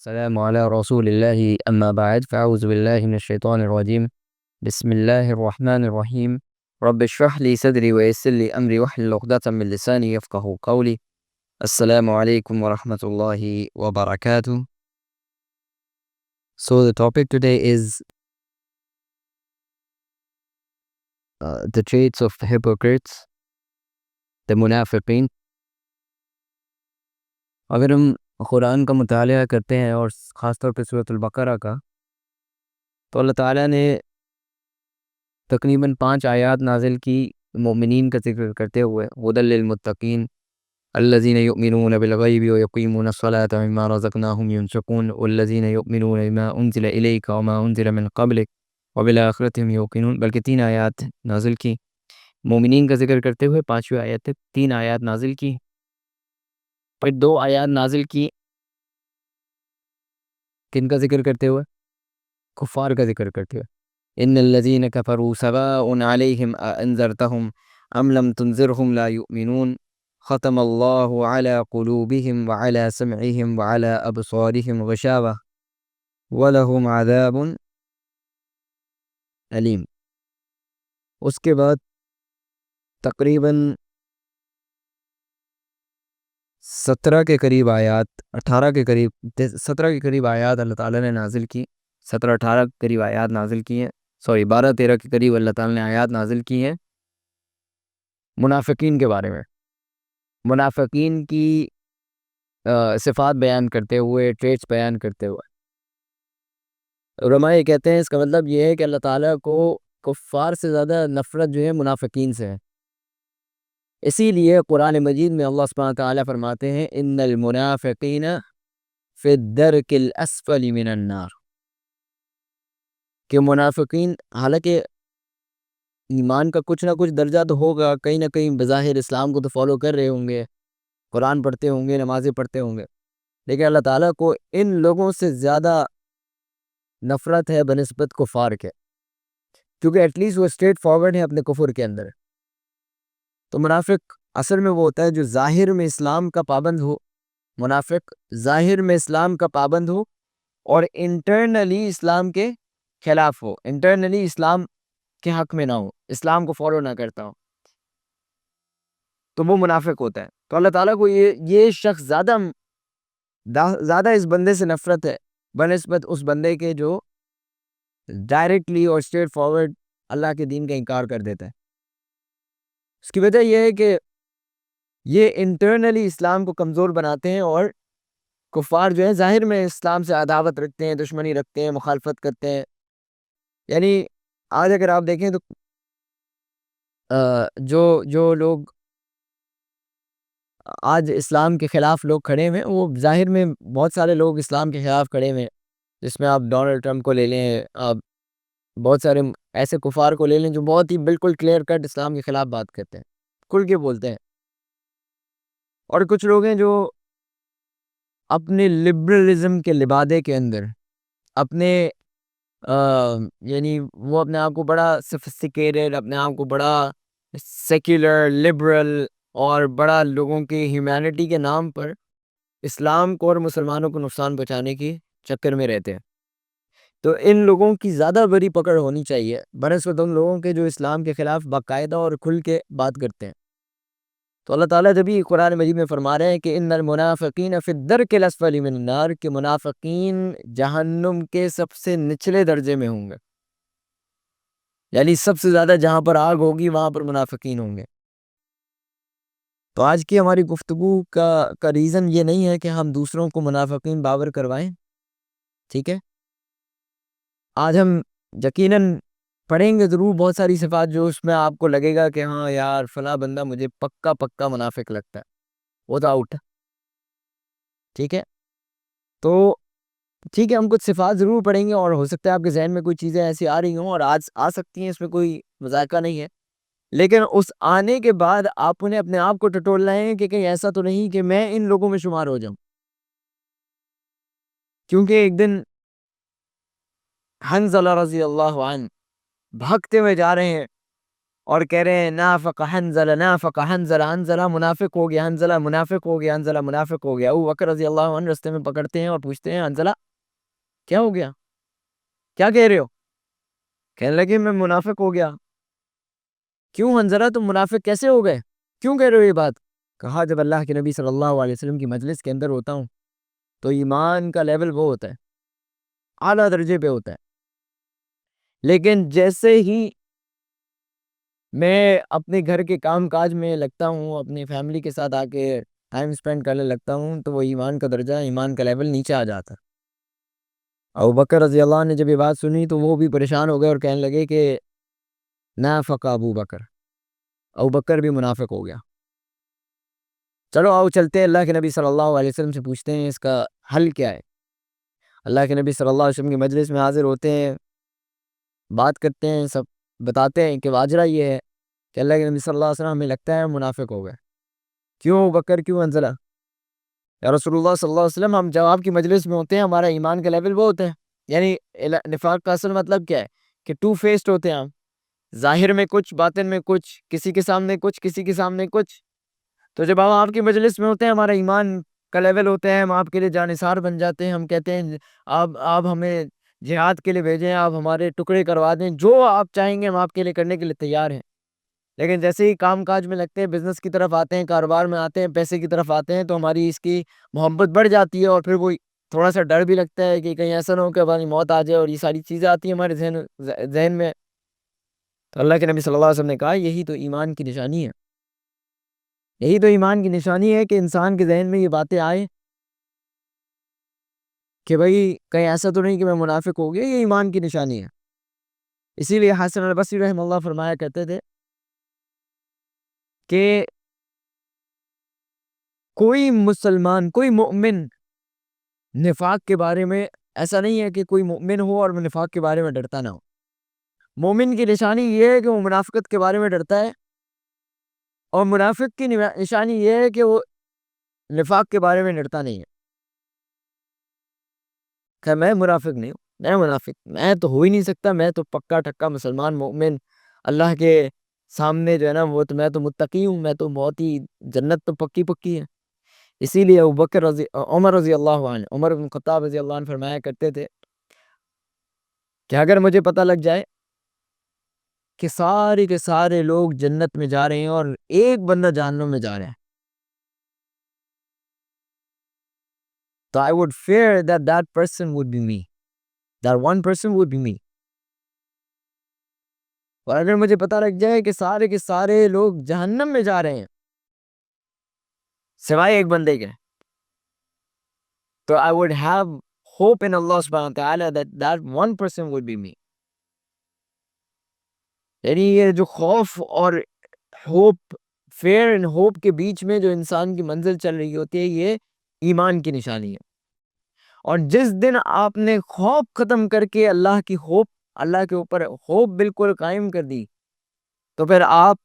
السلام على رسول الله أما بعد فأعوذ بالله من الشيطان الرجيم. بسم الله الرحمن الرحيم. رب اشرح لي صدري ويسر لي أمري واحلل عقدة من لساني يفقه قولي. السلام عليكم ورحمة الله وبركاته. So the topic today is the traits of hypocrites, the munafiqeen. اگر ہم قرآن کا مطالعہ کرتے ہیں اور خاص طور پہ سورۃ البقرہ کا، تو اللہ تعالیٰ نے تقریباً 5 آیات نازل کی مومنین کا ذکر کرتے ہوئے، ہدی للمتقین الذین یؤمنون بالغیب ویقیمون الصلاة ومما رزقناہم ینفقون والذین یؤمنون بما انزل الیک وما انزل من قبلک وبالآخرۃ هم یوقنون، بلکہ 3 آیات نازل کی مومنین کا ذکر کرتے ہوئے، 5ویں آیت تک 3 آیات نازل کی، پھر 2 آیات نازل کی کن کا ذکر کرتے ہوئے؟ کفار کا ذکر کرتے ہوئے، ان الذین کفروا سواء علیہم اانذرتہم ام لم تنذرہم لا یؤمنون ختم اللہ علی قلوبہم وعلی سمعہم وعلی ابصارہم غشاوہ ولہم عذاب علیم۔ اس کے بعد تقریباً 17 کے قریب آیات، 18 کے قریب 17 کے قریب آیات اللہ تعالیٰ نے نازل کی، 17-18 کے قریب آیات نازل کی ہیں، 12-13 کے قریب اللہ تعالیٰ نے آیات نازل کی ہیں منافقین کے بارے میں، منافقین کی صفات بیان کرتے ہوئے، ٹریٹس بیان کرتے ہوئے۔ علماء یہ کہتے ہیں اس کا مطلب یہ ہے کہ اللہ تعالیٰ کو کفار سے زیادہ نفرت جو ہے منافقین سے ہے، اسی لیے قرآن مجید میں اللہ سبحانہ تعالیٰ فرماتے ہیں ان المنافقین فی الدرک الاسفل من النار، کہ منافقین حالانکہ ایمان کا کچھ نہ کچھ درجہ تو ہوگا، کہیں نہ کہیں بظاہر اسلام کو تو فالو کر رہے ہوں گے، قرآن پڑھتے ہوں گے، نمازیں پڑھتے ہوں گے، لیکن اللہ تعالیٰ کو ان لوگوں سے زیادہ نفرت ہے بنسبت کفار کے، کیونکہ ایٹ لیسٹ وہ اسٹریٹ فارورڈ ہیں اپنے کفر کے اندر۔ تو منافق اصل میں وہ ہوتا ہے جو ظاہر میں اسلام کا پابند ہو، منافق ظاہر میں اسلام کا پابند ہو اور انٹرنلی اسلام کے خلاف ہو، انٹرنلی اسلام کے حق میں نہ ہو، اسلام کو فالو نہ کرتا ہو، تو وہ منافق ہوتا ہے۔ تو اللہ تعالیٰ کو یہ شخص زیادہ اس بندے سے نفرت ہے بنسبت اس بندے کے جو ڈائریکٹلی اور اسٹریٹ فارورڈ اللہ کے دین کا انکار کر دیتا ہے۔ اس کی وجہ یہ ہے کہ یہ انٹرنلی اسلام کو کمزور بناتے ہیں، اور کفار جو ہیں ظاہر میں اسلام سے عداوت رکھتے ہیں، دشمنی رکھتے ہیں، مخالفت کرتے ہیں۔ یعنی آج اگر آپ دیکھیں تو جو لوگ آج اسلام کے خلاف لوگ کھڑے ہوئے ہیں، وہ ظاہر میں بہت سارے لوگ اسلام کے خلاف کھڑے ہوئے ہیں، جس میں آپ ڈونلڈ ٹرمپ کو لے لیں، آپ بہت سارے ایسے کفار کو لے لیں جو بہت ہی بالکل کلیئر کٹ اسلام کے خلاف بات کرتے ہیں، کھل کے بولتے ہیں، اور کچھ لوگ ہیں جو اپنے لبرلزم کے لبادے کے اندر اپنے یعنی وہ اپنے آپ کو بڑا سفسٹیکیٹڈ، اپنے آپ کو بڑا سیکولر، لبرل اور بڑا لوگوں کی ہیومینٹی کے نام پر اسلام کو اور مسلمانوں کو نقصان پہنچانے کی چکر میں رہتے ہیں۔ تو ان لوگوں کی زیادہ بڑی پکڑ ہونی چاہیے بنسبت ان لوگوں کے جو اسلام کے خلاف باقاعدہ اور کھل کے بات کرتے ہیں۔ تو اللہ تعالیٰ جب ہی قرآن مجید میں فرما رہے ہیں کہ ان المنافقین فی الدرک الاسفل من النار، کہ منافقین جہنم کے سب سے نچلے درجے میں ہوں گے، یعنی سب سے زیادہ جہاں پر آگ ہوگی وہاں پر منافقین ہوں گے۔ تو آج کی ہماری گفتگو کا ریزن یہ نہیں ہے کہ ہم دوسروں کو منافقین باور کروائیں، ٹھیک ہے؟ آج ہم یقیناً پڑھیں گے ضرور بہت ساری صفات جو اس میں آپ کو لگے گا کہ ہاں یار فلاں بندہ مجھے پکا منافق لگتا ہے، وہ تو آؤٹ، ٹھیک ہے؟ تو ٹھیک ہے، ہم کچھ صفات ضرور پڑھیں گے، اور ہو سکتا ہے آپ کے ذہن میں کوئی چیزیں ایسی آ رہی ہوں اور آج آ سکتی ہیں، اس میں کوئی مذاکرہ نہیں ہے، لیکن اس آنے کے بعد آپ انہیں اپنے آپ کو ٹٹولنا ہے کہ کہیں ایسا تو نہیں کہ میں ان لوگوں میں شمار ہو جاؤں، کیونکہ ایک دن حنظلہ رضی اللہ عنہ بھاگتے ہوئے جا رہے ہیں اور کہہ رہے ہیں نافق حنظلہ نافق حنظلہ، حنظلہ منافق ہو گیا، حنظلہ منافق ہو گیا، حنظلہ منافق ہو گیا۔ ابو بکر رضی اللہ عنہ رستے میں پکڑتے ہیں اور پوچھتے ہیں حنظلہ کیا ہو گیا، کیا کہہ رہے ہو؟ کہنے لگے میں منافق ہو گیا۔ کیوں حنظلہ تم منافق کیسے ہو گئے، کیوں کہہ رہے ہو یہ بات؟ کہا جب اللہ کے نبی صلی اللہ علیہ وسلم کی مجلس کے اندر ہوتا ہوں تو ایمان کا لیول وہ ہوتا ہے، اعلیٰ درجے پہ ہوتا ہے، لیکن جیسے ہی میں اپنے گھر کے کام کاج میں لگتا ہوں، اپنی فیملی کے ساتھ آ کے ٹائم سپینڈ کرنے لگتا ہوں، تو وہ ایمان کا درجہ، ایمان کا لیول نیچے آ جاتا ہے۔ ابو بکر رضی اللہ عنہ نے جب یہ بات سنی تو وہ بھی پریشان ہو گئے اور کہنے لگے کہ نافق ابو بکر، ابو بکر بھی منافق ہو گیا۔ چلو آؤ چلتے ہیں اللہ کے نبی صلی اللہ علیہ وسلم سے پوچھتے ہیں اس کا حل کیا ہے۔ اللہ کے نبی صلی اللہ علیہ وسلم کی مجلس میں حاضر ہوتے ہیں، بات کرتے ہیں، سب بتاتے ہیں کہ واجرہ یہ ہے کہ اللہ کے نبی صلی اللہ علیہ وسلم ہمیں لگتا ہے منافق ہو گئے۔ کیوں بکر، کیوں حنظلہ؟ یا رسول اللہ صلی اللہ علیہ وسلم ہم جب آپ کی مجلس میں ہوتے ہیں ہمارا ایمان کا لیول وہ ہوتا ہے، یعنی نفاق کا اصل مطلب کیا ہے کہ ٹو فیسڈ ہوتے ہیں ہم، ظاہر میں کچھ، باطن میں کچھ، کسی کے سامنے کچھ، کسی کے سامنے کچھ۔ تو جب ہم آپ کی مجلس میں ہوتے ہیں ہمارا ایمان کا لیول ہوتا ہے، ہم آپ کے لیے جانثار بن جاتے ہیں، ہم کہتے ہیں آپ ہمیں جہاد کے لیے بھیجیں، آپ ہمارے ٹکڑے کروا دیں، جو آپ چاہیں گے ہم آپ کے لیے کرنے کے لیے تیار ہیں۔ لیکن جیسے ہی کام کاج میں لگتے ہیں، بزنس کی طرف آتے ہیں، کاروبار میں آتے ہیں، پیسے کی طرف آتے ہیں، تو ہماری اس کی محبت بڑھ جاتی ہے، اور پھر وہ تھوڑا سا ڈر بھی لگتا ہے کہ کہیں ایسا نہ ہو کہ ہماری موت آ جائے، اور یہ ساری چیزیں آتی ہیں ہمارے ذہن میں۔ تو اللہ کے نبی صلی اللہ علیہ وسلم نے کہا یہی تو ایمان کی نشانی ہے، یہی تو ایمان کی نشانی ہے کہ انسان کے ذہن میں یہ باتیں آئیں کہ بھئی کہیں ایسا تو نہیں کہ میں منافق ہو گیا، یہ ایمان کی نشانی ہے۔ اسی لیے حسن البصری رحمہ اللہ فرمایا کرتے تھے کہ کوئی مسلمان، کوئی مومن نفاق کے بارے میں، ایسا نہیں ہے کہ کوئی مومن ہو اور وہ نفاق کے بارے میں ڈرتا نہ ہو۔ مومن کی نشانی یہ ہے کہ وہ منافقت کے بارے میں ڈرتا ہے، اور منافق کی نشانی یہ ہے کہ وہ نفاق کے بارے میں ڈرتا نہیں ہے کہ میں منافق نہیں ہوں، میں منافق میں تو ہو ہی نہیں سکتا، میں تو پکا ٹکا مسلمان مومن، اللہ کے سامنے جو ہے نا وہ تو میں تو متقی ہوں، میں تو بہت ہی جنت تو پکی پکی ہے۔ اسی لیے عمر رضی اللہ عنہ، عمر بن خطاب رضی اللہ عنہ فرمایا کرتے تھے کہ اگر مجھے پتہ لگ جائے کہ سارے کے سارے لوگ جنت میں جا رہے ہیں اور ایک بندہ جہنم میں جا رہا ہے، تو I would fear that that person would be me, that one person would be me۔ اور اگر مجھے پتہ لگ جائے کہ سارے کے سارے لوگ جہنم میں جا رہے ہیں سوائے ایک بندے کے، تو I would have hope in Allah subhanahu wa ta'ala that that one person would be me۔ یعنی یہ جو خوف اور ہوپ، فیئر اینڈ ہوپ کے بیچ میں جو انسان کی منزل چل رہی ہوتی ہے، یہ ایمان کی نشانی ہے۔ اور جس دن آپ نے خوف ختم کر کے اللہ کی ہوپ، اللہ کے اوپر ہوپ بالکل قائم کر دی، تو پھر آپ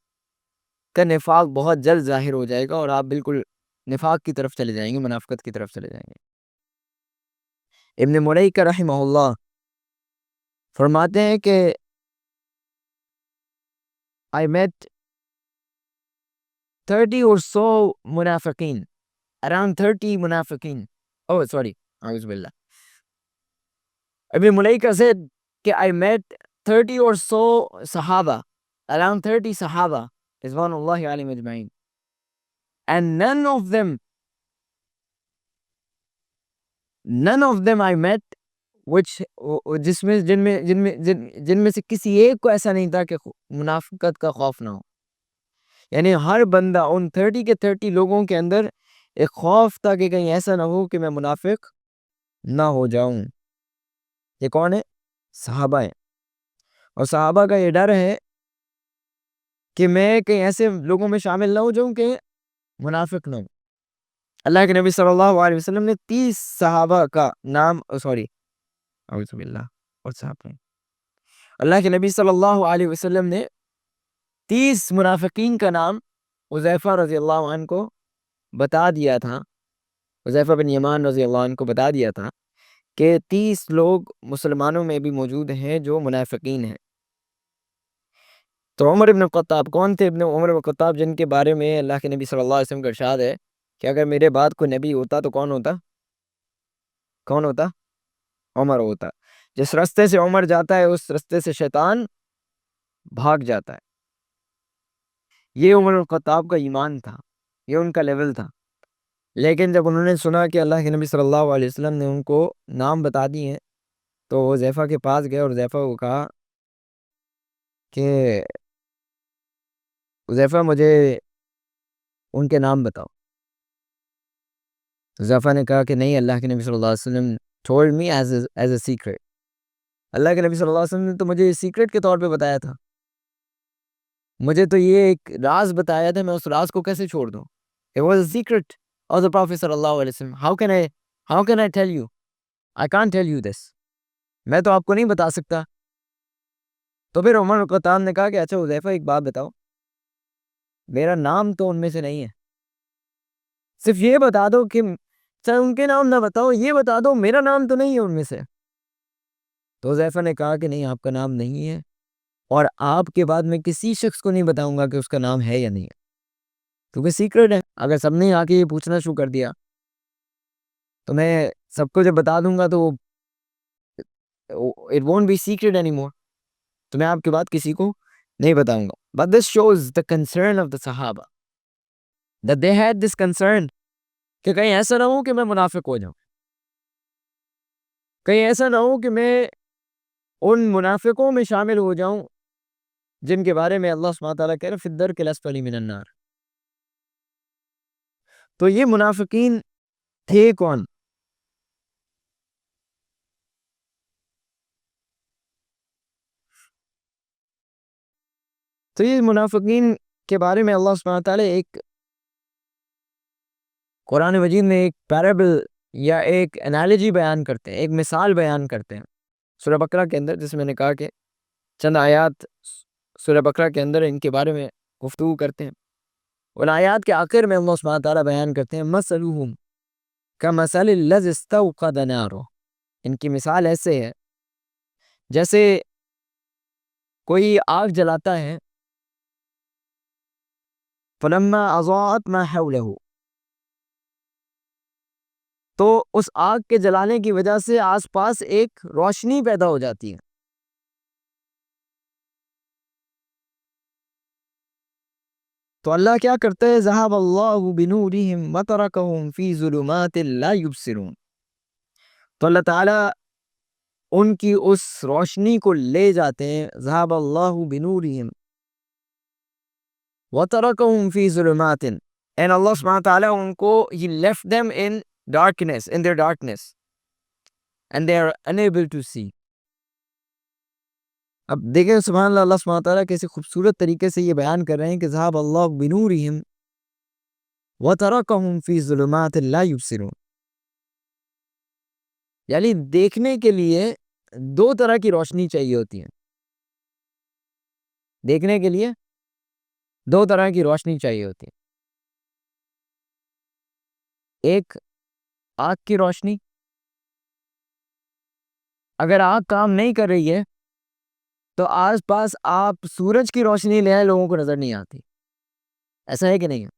کا نفاق بہت جلد ظاہر ہو جائے گا، اور آپ بالکل نفاق کی طرف چلے جائیں گے، منافقت کی طرف چلے جائیں گے۔ ابن ملیکہ رحمہ اللہ فرماتے ہیں کہ I met 30 or so منافقین، around 30 منافقین، oh sorry، اعوذ باللہ۔ ابن ملیکہ said کہ I met 30 or so صحابہ، around 30 صحابہ رضوان اللہ علیہم اجمعین، and none of them I met which جن میں سے کسی ایک کو ایسا نہیں تھا کہ منافقت کا خوف نہ ہو۔ یعنی ہر بندہ، ان 30 کے 30 لوگوں کے اندر ایک خوف تھا کہ کہیں ایسا نہ ہو کہ میں منافق نہ ہو جاؤں۔ یہ کون ہے؟ صحابہ ہیں، اور صحابہ کا یہ ڈر ہے کہ میں کہیں ایسے لوگوں میں شامل نہ ہو جاؤں کہ منافق نہ ہوں۔ اللہ کے نبی صلی اللہ علیہ وسلم نے 30 صحابہ کا نام اعوذ باللہ، اور صحابہ اللہ کے نبی صلی اللہ علیہ وسلم نے 30 منافقین کا نام حذیفہ رضی اللہ عنہ کو بتا دیا تھا، حذیفہ بن یمان رضی اللہ عنہ کو بتا دیا تھا کہ 30 لوگ مسلمانوں میں بھی موجود ہیں جو منافقین ہیں۔ تو عمر ابن الخطاب کون تھے؟ ابن عمر ابن الخطاب جن کے بارے میں اللہ کے نبی صلی اللہ علیہ وسلم کا ارشاد ہے کہ اگر میرے بعد کوئی نبی ہوتا تو کون ہوتا؟ کون ہوتا؟ عمر ہوتا. جس رستے سے عمر جاتا ہے اس رستے سے شیطان بھاگ جاتا ہے. یہ عمر الخطاب کا ایمان تھا، یہ ان کا لیول تھا. لیکن جب انہوں نے سنا کہ اللہ کے نبی صلی اللہ علیہ وسلم نے ان کو نام بتا دیے ہیں تو وہ حذیفہ کے پاس گئے اور حذیفہ کو کہا کہ حذیفہ مجھے ان کے نام بتاؤ. حذیفہ نے کہا کہ نہیں، اللہ کے نبی صلی اللہ علیہ وسلم told me as a secret. اللہ کے نبی صلی اللہ علیہ وسلم نے تو مجھے سیکرٹ کے طور پہ بتایا تھا، مجھے تو یہ ایک راز بتایا تھا، میں اس راز کو کیسے چھوڑ دوں؟ It was a secret of the Prophet صلی اللہ علیہ وسلم. How can I tell you? I can't tell you this. میں تو آپ کو نہیں بتا سکتا. تو پھر عمر الخطاب نے کہا کہ اچھا حذیفہ ایک بات بتاؤ، میرا نام تو ان میں سے نہیں ہے، صرف یہ بتا دو کہ چاہے ان کے نام نہ بتاؤ، یہ بتا دو میرا نام تو نہیں ہے ان میں سے. تو حذیفہ نے کہا کہ نہیں، آپ کا نام نہیں ہے، اور آپ کے بعد میں کسی شخص کو نہیں بتاؤں گا کہ اس کا نام ہے یا نہیں ہے، کیونکہ سیکرٹ ہے. اگر سب نے آ کے یہ پوچھنا شروع کر دیا تو میں سب کو جب بتا دوں گا تو it won't be secret anymore. تو میں آپ کے بعد کسی کو نہیں بتاؤں گا. But this shows the concern of the Sahaba, that they had this concern کہ کہیں ایسا نہ ہو کہ میں منافق ہو جاؤں، کہیں ایسا نہ ہو کہ میں ان منافقوں میں شامل ہو جاؤں جن کے بارے میں اللہ سبحانہ تعالیٰ کہہ رہا فی الدرک الاسفل من النار. تو یہ منافقین تھے کون؟ تو یہ منافقین کے بارے میں اللہ سبحانہ تعالیٰ ایک قرآن مجید میں ایک پیرابل یا ایک انالوجی بیان کرتے ہیں، ایک مثال بیان کرتے ہیں سورہ بقرہ کے اندر، جس میں نے کہا کہ چند آیات سورہ بقرہ کے اندر ان کے بارے میں گفتگو کرتے ہیں. ان آیات کے آخر میں اللہ سبحانہ تعالیٰ بیان کرتے ہیں مثلہم کمثل الذی استوقد نارا. ان کی مثال ایسے ہے جیسے کوئی آگ جلاتا ہے، فلما اضاءت ما حولہ، تو اس آگ کے جلانے کی وجہ سے آس پاس ایک روشنی پیدا ہو جاتی ہے. تو اللہ کیا کرتا ہے؟ ذہب اللہ بنورہم وترکہم فی ظلمات لا یبصرون. تو اللہ تعالیٰ ان کی اس روشنی کو لے جاتے ہیں. ذہب اللہ بنورہم وترکہم فی ظلمات، and اللہ سبحانہ تعالیٰ ان کو he left them in darkness, in their darkness, and they are unable to see. اب دیکھیں سبحان اللہ، اللہ سبحانہ تعالیٰ کیسے خوبصورت طریقے سے یہ بیان کر رہے ہیں کہ ذہب اللہ بنورہم وترکہم فی ظلمات لا یبصرون. یعنی دیکھنے کے لیے دو طرح کی روشنی چاہیے ہوتی ہے، دیکھنے کے لیے دو طرح کی روشنی چاہیے ہوتی ہے. ایک آگ کی روشنی، اگر آگ کام نہیں کر رہی ہے تو آس پاس آپ سورج کی روشنی لے آئے لوگوں کو نظر نہیں آتی. ایسا ہے کہ نہیں ہے؟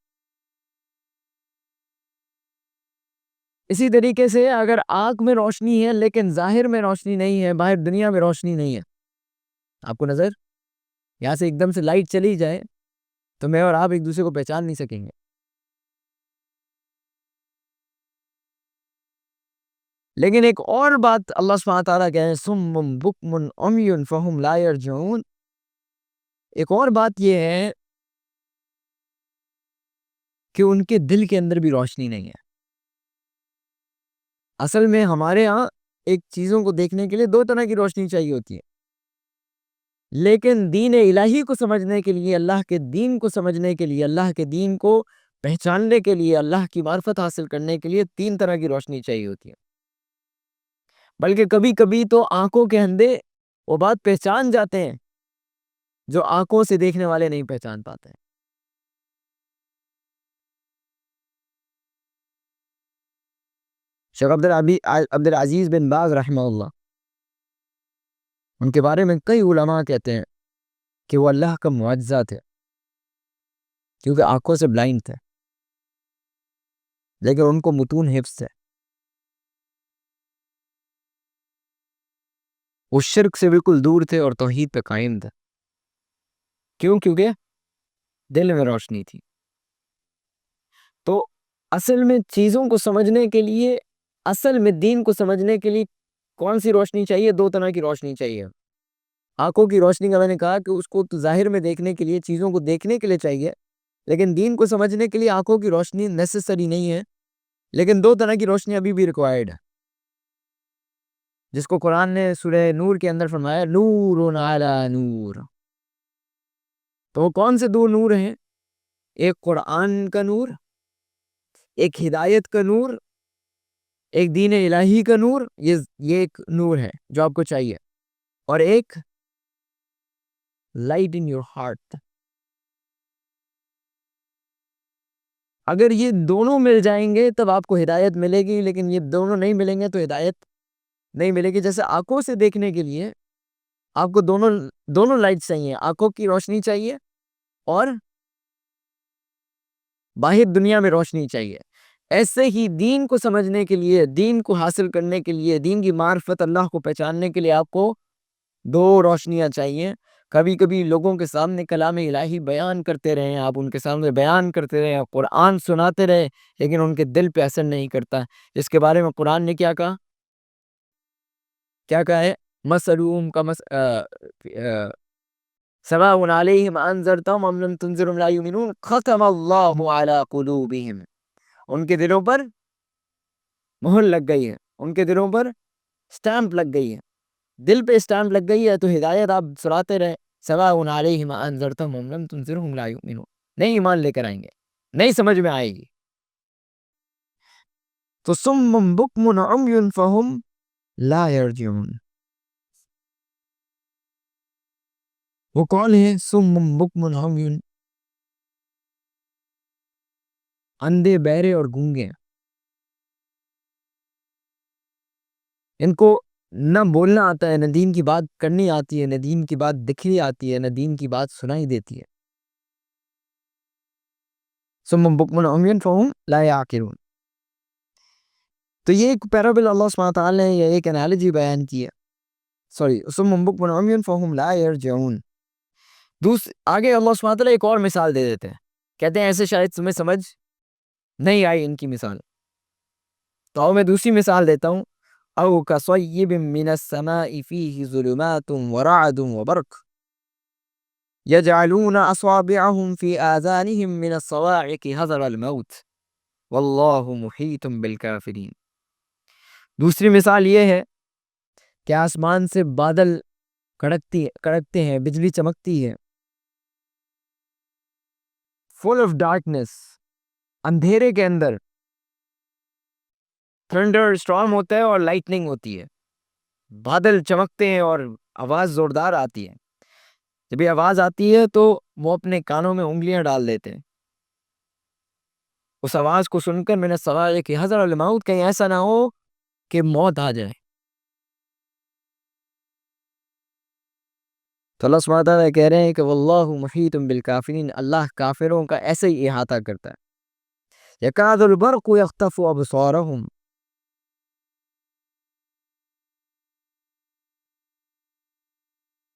اسی طریقے سے اگر آگ میں روشنی ہے لیکن ظاہر میں روشنی نہیں ہے، باہر دنیا میں روشنی نہیں ہے، آپ کو نظر یہاں سے ایک دم سے لائٹ چلی جائے تو میں اور آپ ایک دوسرے کو پہچان نہیں سکیں گے. لیکن ایک اور بات اللہ سبحانہ تعالیٰ کہہ رہے ہیں صم بکم عمی فہم لا یرجعون. ایک اور بات یہ ہے کہ ان کے دل کے اندر بھی روشنی نہیں ہے. اصل میں ہمارے ہاں ایک چیزوں کو دیکھنے کے لیے دو طرح کی روشنی چاہیے ہوتی ہے، لیکن دین الہی کو سمجھنے کے لیے، اللہ کے دین کو سمجھنے کے لیے، اللہ کے دین کو پہچاننے کے لیے، اللہ کی معرفت حاصل کرنے کے لیے تین طرح کی روشنی چاہیے ہوتی ہے. بلکہ کبھی کبھی تو آنکھوں کے اندھے وہ بات پہچان جاتے ہیں جو آنکھوں سے دیکھنے والے نہیں پہچان پاتے ہیں. شیخ عبدالعزیز بن باز رحمہ اللہ، ان کے بارے میں کئی علماء کہتے ہیں کہ وہ اللہ کا معجزہ تھے، کیونکہ آنکھوں سے بلائنڈ تھے، لیکن ان کو متون حفظ تھے، وہ شرک سے بالکل دور تھے اور توحید پہ قائم تھے. کیوں؟ کیونکہ دل میں روشنی تھی. تو اصل میں چیزوں کو سمجھنے کے لیے، اصل میں دین کو سمجھنے کے لیے کون سی روشنی چاہیے؟ دو طرح کی روشنی چاہیے. آنکھوں کی روشنی کا میں نے کہا کہ اس کو تو ظاہر میں دیکھنے کے لیے، چیزوں کو دیکھنے کے لیے چاہیے، لیکن دین کو سمجھنے کے لیے آنکھوں کی روشنی نیسیسری نہیں ہے. لیکن دو طرح کی روشنی ابھی بھی ریکوائرڈ ہے، جس کو قرآن نے سورہ نور کے اندر فرمایا نور علی نور. تو وہ کون سے دو نور ہیں؟ ایک قرآن کا نور، ایک ہدایت کا نور، ایک دین الہی کا نور. یہ ایک نور ہے جو آپ کو چاہیے، اور ایک لائٹ ان یور ہارٹ. اگر یہ دونوں مل جائیں گے تب آپ کو ہدایت ملے گی، لیکن یہ دونوں نہیں ملیں گے تو ہدایت نہیں ملے گی. جیسے آنکھوں سے دیکھنے کے لیے آپ کو دونوں لائٹ چاہیے، آنکھوں کی روشنی چاہیے اور باہر دنیا میں روشنی چاہیے. ایسے ہی دین کو سمجھنے کے لیے، دین کو حاصل کرنے کے لیے، دین کی معرفت، اللہ کو پہچاننے کے لیے آپ کو دو روشنیاں چاہیے. کبھی کبھی لوگوں کے سامنے کلام الہی بیان کرتے رہیں، آپ ان کے سامنے بیان کرتے رہیں، قرآن سناتے رہے، لیکن ان کے دل پہ اثر نہیں کرتا. اس کے بارے میں قرآن نے کیا کہا؟ کیا کہا ہے؟ مثلهم سواء علیہم انذرتہم ام لم تنذرہم لا یؤمنون ختم اللہ علی قلوبہم. ان کے دلوں پر مہر لگ گئی ہے، ان کے دلوں پر سٹامپ لگ گئی ہے. دل پہ سٹامپ لگ گئی ہے تو ہدایت آپ سناتے رہے. سواء علیہم انذرتہم ام لم تنذرہم لا یؤمنون، نہیں ایمان لے کر آئیں گے، نہیں سمجھ میں آئے گی. تو صم بکم عمی فہم لا یرجعون. وہ کون ہے؟ صم بکم عمی، اندھے، بہرے اور گونگے. ان کو نہ بولنا آتا ہے، نہ دین کی بات کرنی آتی ہے، نہ دین کی بات دکھنی آتی ہے، نہ دین کی بات سنائی دیتی ہے. صم بکم عمی فہم لا یعقلون. تو یہ ایک پیرابل اللہ سبحانہ تعالیٰ نے، یہ ایک انالوجی بیان کی ہے. صم بکم عمی فہم لا یرجعون. آگے اللہ سبحانہ تعالیٰ ایک اور مثال دے دیتے ہیں، کہتے ہیں ایسے شاید تمہیں سمجھ نہیں آئی ان کی مثال، تو آؤ میں دوسری مثال دیتا ہوں. او کصیب من السماء فیہ ظلمات ورعد وبرق یجعلون اصابعهم فی آذانهم من الصواعق حذر الموت واللہ محیط بالکافرین. دوسری مثال یہ ہے کہ آسمان سے بادل کڑکتے ہیں، بجلی چمکتی ہے، فل آف ڈارکنس، اندھیرے کے اندر تھنڈر اسٹارم ہوتا ہے اور لائٹننگ ہوتی ہے، بادل چمکتے ہیں اور آواز زوردار آتی ہے. جب یہ آواز آتی ہے تو وہ اپنے کانوں میں انگلیاں ڈال دیتے ہیں اس آواز کو سن کر. میں نے سوال کہ حذر الموت، کہیں ایسا نہ ہو کہ موت آ جائے. تو اللہ سبحانہ تعالیٰ کہہ رہے ہیں کہ واللہ محیط بالکافرین، اللہ کافروں کا ایسے ہی احاطہ کرتا ہے. یکاد البرق یخطف ابصارهم،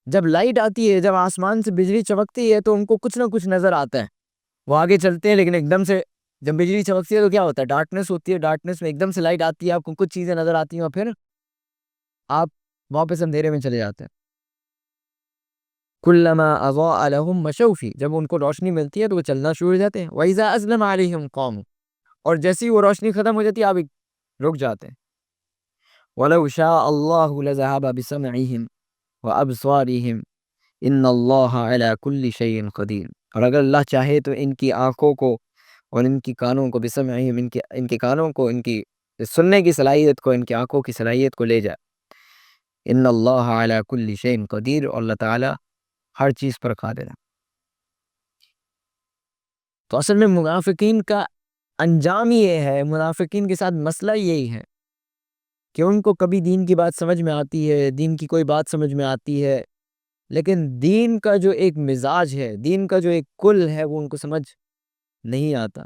جب لائٹ آتی ہے، جب آسمان سے بجلی چمکتی ہے تو ان کو کچھ نہ کچھ نظر آتا ہے. وہ آگے چلتے ہیں لیکن ایک دم سے جب بجلی چمکتی ہے تو کیا ہوتا ہے؟ ڈارکنس ہوتی ہے، ڈارکنس میں ایک دم سے لائٹ آتی ہے، آپ کو کچھ چیزیں نظر آتی ہیں اور پھر آپ واپس اندھیرے میں چلے جاتے ہیں. کلما اضاء لهم مشوا فیہ، جب ان کو روشنی ملتی ہے تو وہ چلنا شروع ہو جاتے ہیں. وَإِذَا أَظْلَمَ عَلَيْهِمْ قَامُوا، اور جیسی وہ روشنی ختم ہو جاتی ہے آپ رک جاتے ہیں. وَلَوْ شَاءَ اللَّهُ لَذَهَبَ بِسَمْعِهِمْ وَأَبْصَارِهِمْ إِنَّ اللَّهَ عَلَى كُلِّ شَيْءٍ قَدِيرٌ. اور اگر اللہ چاہے تو ان کی آنکھوں کو اور ان کی کانوں کو، بسمعہم، ان کے کانوں کو، ان کی سننے کی صلاحیت کو، ان کی آنکھوں کی صلاحیت کو لے جائے. ان اللہ علی کل شیء قدیر، اور اللہ تعالی ہر چیز پر قادر ہے. تو اصل میں منافقین کا انجام یہ ہے، منافقین کے ساتھ مسئلہ یہی ہے کہ ان کو کبھی دین کی بات سمجھ میں آتی ہے، دین کی کوئی بات سمجھ میں آتی ہے، لیکن دین کا جو ایک مزاج ہے، دین کا جو ایک کل ہے، وہ ان کو سمجھ نہیں آتا.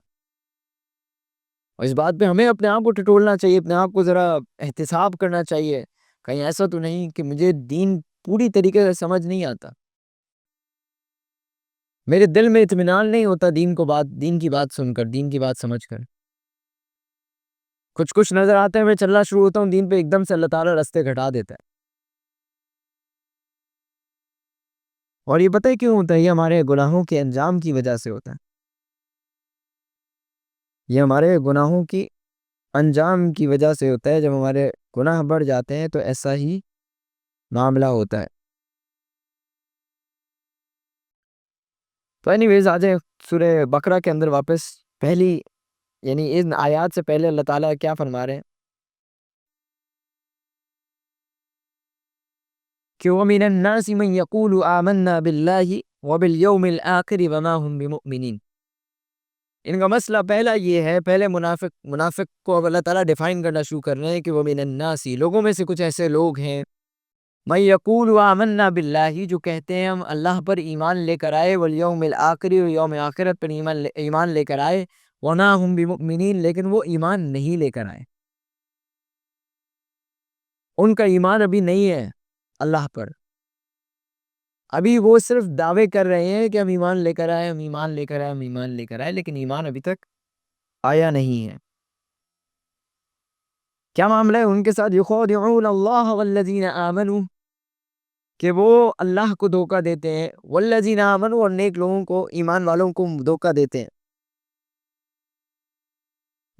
اور اس بات پہ ہمیں اپنے آپ کو ٹٹولنا چاہیے، اپنے آپ کو ذرا احتساب کرنا چاہیے. کہیں ایسا تو نہیں کہ مجھے دین پوری طریقے سے سمجھ نہیں آتا، میرے دل میں اطمینان نہیں ہوتا دین کی بات سن کر، دین کی بات سمجھ کر. کچھ نظر آتے ہیں، میں چلنا شروع ہوتا ہوں دین پہ، ایک دم سے اللہ تعالیٰ راستے گھٹا دیتا ہے. اور یہ پتہ ہے کیوں ہوتا ہے؟ یہ ہمارے گناہوں کے انجام کی وجہ سے ہوتا ہے. یہ ہمارے گناہوں کی انجام کی وجہ سے ہوتا ہے. جب ہمارے گناہ بڑھ جاتے ہیں تو ایسا ہی معاملہ ہوتا ہے. تو اینی ویز آ جائیں سورہ بقرہ کے اندر واپس. پہلی یعنی ان آیات سے پہلے اللہ تعالیٰ کیا فرما رہے ہیں کہ وَمِنَ النَّاسِ مَن يَقُولُ آمَنَّا بِاللَّهِ وَبِالْيَوْمِ الْآخِرِ وَمَا هُمْ بِمُؤْمِنِينَ. ان کا مسئلہ پہلا یہ ہے، پہلے منافق کو اب اللہ تعالیٰ ڈیفائن کرنا شروع کر رہے ہیں کہ وَمِنَ النَّاسِ، لوگوں میں سے کچھ ایسے لوگ ہیں، مَن يَقُولُ آمَنَّا بِاللَّهِ، جو کہتے ہیں ہم اللہ پر ایمان لے کر آئے، وَالْيَوْمِ الْآخِرِ، اور یوم آخرت پر ایمان لے کر آئے، وَمَا هُمْ بِمُؤْمِنِينَ، لیکن وہ ایمان نہیں لے کر آئے. ان کا ایمان ابھی نہیں ہے اللہ پر. ابھی وہ صرف دعوے کر رہے ہیں کہ ہم ایمان لے کر آئے، ہم ایمان لے کر آئے، ہم ایمان لے کر آئے، لیکن ایمان ابھی تک آیا نہیں ہے. کیا معاملہ ہے ان کے ساتھ؟ یخادعون اللہ والذین آمنوا، کہ وہ اللہ کو دھوکہ دیتے ہیں، والذین آمنوا، اور نیک لوگوں کو، ایمان والوں کو دھوکہ دیتے ہیں.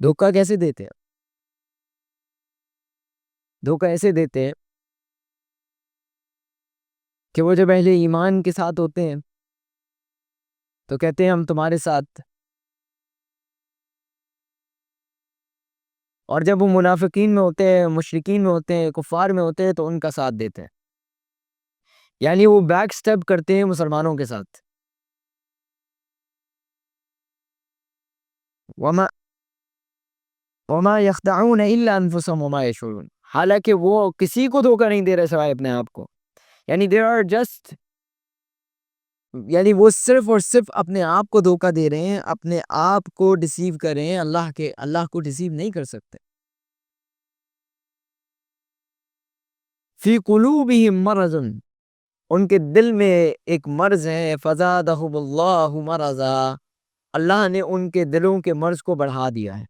دھوکہ کیسے دیتے ہیں؟ دھوکہ ایسے دیتے ہیں کہ وہ جب اہل ایمان کے ساتھ ہوتے ہیں تو کہتے ہیں ہم تمہارے ساتھ، اور جب وہ منافقین میں ہوتے ہیں، مشرکین میں ہوتے ہیں، کفار میں ہوتے ہیں، تو ان کا ساتھ دیتے ہیں. یعنی وہ بیک سٹیپ کرتے ہیں مسلمانوں کے ساتھ. وما وما يخدعون الا انفسهم وما يشعرون، حالانکہ وہ کسی کو دھوکہ نہیں دے رہے سوائے اپنے آپ کو. یعنی they are just، یعنی وہ صرف اور صرف اپنے آپ کو دھوکہ دے رہے ہیں، اپنے آپ کو ڈیسیو کر رہے ہیں. اللہ کو ڈیسیو نہیں کر سکتے. فی قلوبہم مرض، ان کے دل میں ایک مرض ہے. فزادہم اللہ مرضا، اللہ نے ان کے دلوں کے مرض کو بڑھا دیا ہے.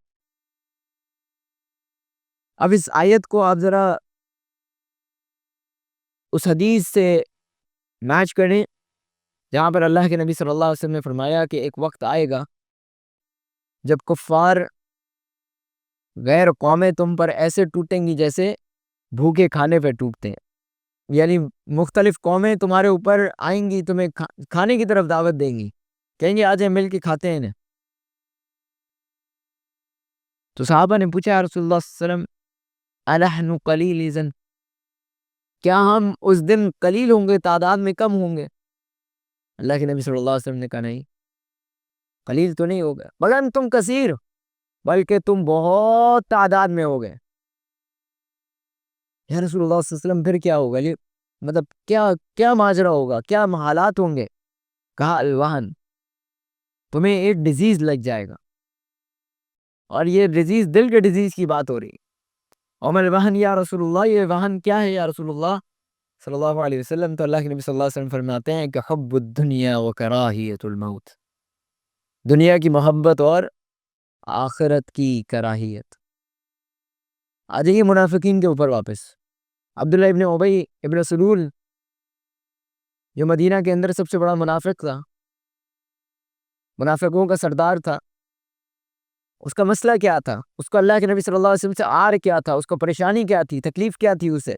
اب اس آیت کو آپ ذرا اس حدیث سے میچ کریں جہاں پر اللہ کے نبی صلی اللہ علیہ وسلم نے فرمایا کہ ایک وقت آئے گا جب کفار غیر قومیں تم پر ایسے ٹوٹیں گی جیسے بھوکے کھانے پہ ٹوٹتے ہیں. یعنی مختلف قومیں تمہارے اوپر آئیں گی، تمہیں کھانے کی طرف دعوت دیں گی، کہیں گے آج ہم مل کے کھاتے ہیں. تو صحابہ نے پوچھا یا رسول اللہ صلی اللہ علیہ وسلم الحن قلیل اذن، کیا ہم اس دن قلیل ہوں گے، تعداد میں کم ہوں گے؟ اللہ کے نبی صلی اللہ علیہ وسلم نے کہا نہیں، قلیل تو نہیں ہوگا، بلکہ تم کثیر، بلکہ تم بہت تعداد میں ہو گئے. یا رسول اللہ صلی اللہ علیہ وسلم پھر کیا ہوگا؟ یہ مطلب کیا ماجرا ہوگا، کیا حالات ہوں گے؟ کہا الوہن، تمہیں ایک ڈیزیز لگ جائے گا، اور یہ ڈیزیز دل کے ڈیزیز کی بات ہو رہی. اومر الوہن یا رسول اللہ، یہ وہن کیا ہے یا رسول اللہ صلی اللہ علیہ وسلم؟ تو اللہ کے نبی صلی اللہ علیہ وسلم فرماتے ہیں کہ حب الدنیا و کراہیت الموت، دنیا کی محبت اور آخرت کی کراہیت. آ جائیے منافقین کے اوپر واپس. عبداللہ ابن ابی ابن سلول، جو مدینہ کے اندر سب سے بڑا منافق تھا، منافقوں کا سردار تھا، اس کا مسئلہ کیا تھا؟ اس کو اللہ کے نبی صلی اللہ علیہ وسلم سے آر کیا تھا؟ اس کو پریشانی کیا تھی؟ تکلیف کیا تھی اسے؟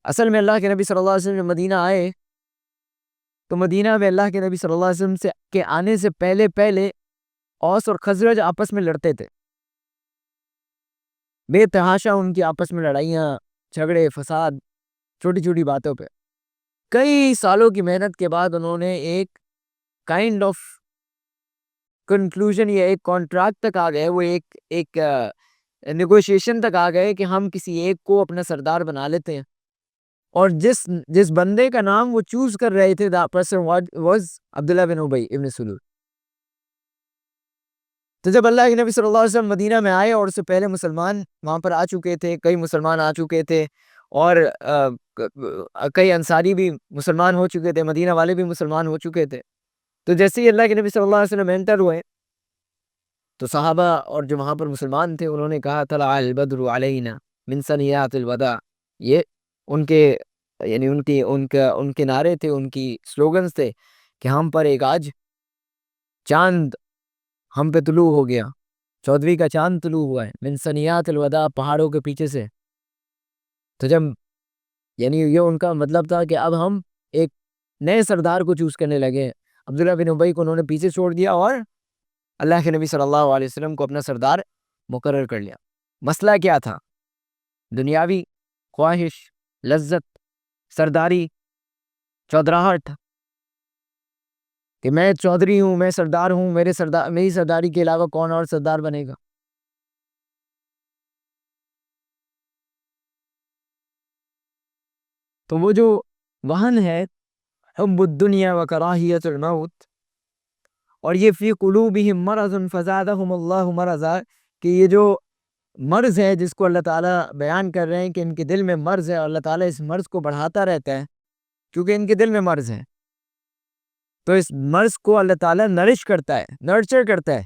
اصل میں اللہ کے نبی صلی اللہ علیہ وسلم جب مدینہ آئے تو مدینہ میں اللہ کے نبی صلی اللہ علیہ وسلم کے آنے سے پہلے اوس اور خزرج آپس میں لڑتے تھے. بے تحاشا ان کی آپس میں لڑائیاں، جھگڑے، فساد، چھوٹی چھوٹی باتوں پہ. کئی سالوں کی محنت کے بعد انہوں نے ایک کائنڈ آف کنکلوژن یا ایک کانٹریکٹ تک آ گئے، وہ ایک نیگوشیشن تک آ گئے کہ ہم کسی ایک کو اپنا سردار بنا لیتے ہیں اور جس بندے کا نام وہ چوز کر رہے تھے that person was عبداللہ بن ابی ابن سلول. تو جب اللہ کے نبی صلی اللہ علیہ وسلم مدینہ میں آئے اور اس سے پہلے مسلمان وہاں پر آ چکے تھے، کئی مسلمان آ چکے تھے، اور کئی انصاری بھی مسلمان ہو چکے تھے، مدینہ والے بھی مسلمان ہو چکے تھے. تو جیسے ہی اللہ کے نبی صلی اللہ علیہ وسلم انٹر ہوئے تو صحابہ اور جو وہاں پر مسلمان تھے انہوں نے کہا طلع البدر علینا من ثنیات الوداع. یہ ان کے یعنی ان کے نعرے تھے، ان کی سلوگنز تھے کہ ہم پر ایک آج چاند ہم پہ طلوع ہو گیا، 14ویں کا چاند طلوع ہوا ہے، من ثنیات الوداع، پہاڑوں کے پیچھے سے. تو جب یعنی یہ ان کا مطلب تھا کہ اب ہم ایک نئے سردار کو چوز کرنے لگے. عبداللہ بن ابی کو انہوں نے پیچھے چھوڑ دیا اور اللہ کے نبی صلی اللہ علیہ وسلم کو اپنا سردار مقرر کر لیا. مسئلہ کیا تھا؟ دنیاوی خواہش، لذت، سرداری، چودراہٹ، کہ میں چودھری ہوں، میں سردار ہوں، میری سرداری کے علاوہ کون اور سردار بنے گا. تو وہ جو وہن ہے حب الدنیا و کراہیت الموت، اور یہ فی قلوبہم مرض فزادہم اللہ مرضا، کہ یہ جو مرض ہے جس کو اللہ تعالیٰ بیان کر رہے ہیں کہ ان کے دل میں مرض ہے، اور اللہ تعالیٰ اس مرض کو بڑھاتا رہتا ہے کیونکہ ان کے دل میں مرض ہے. تو اس مرض کو اللہ تعالیٰ نرش کرتا ہے، نرچر کرتا ہے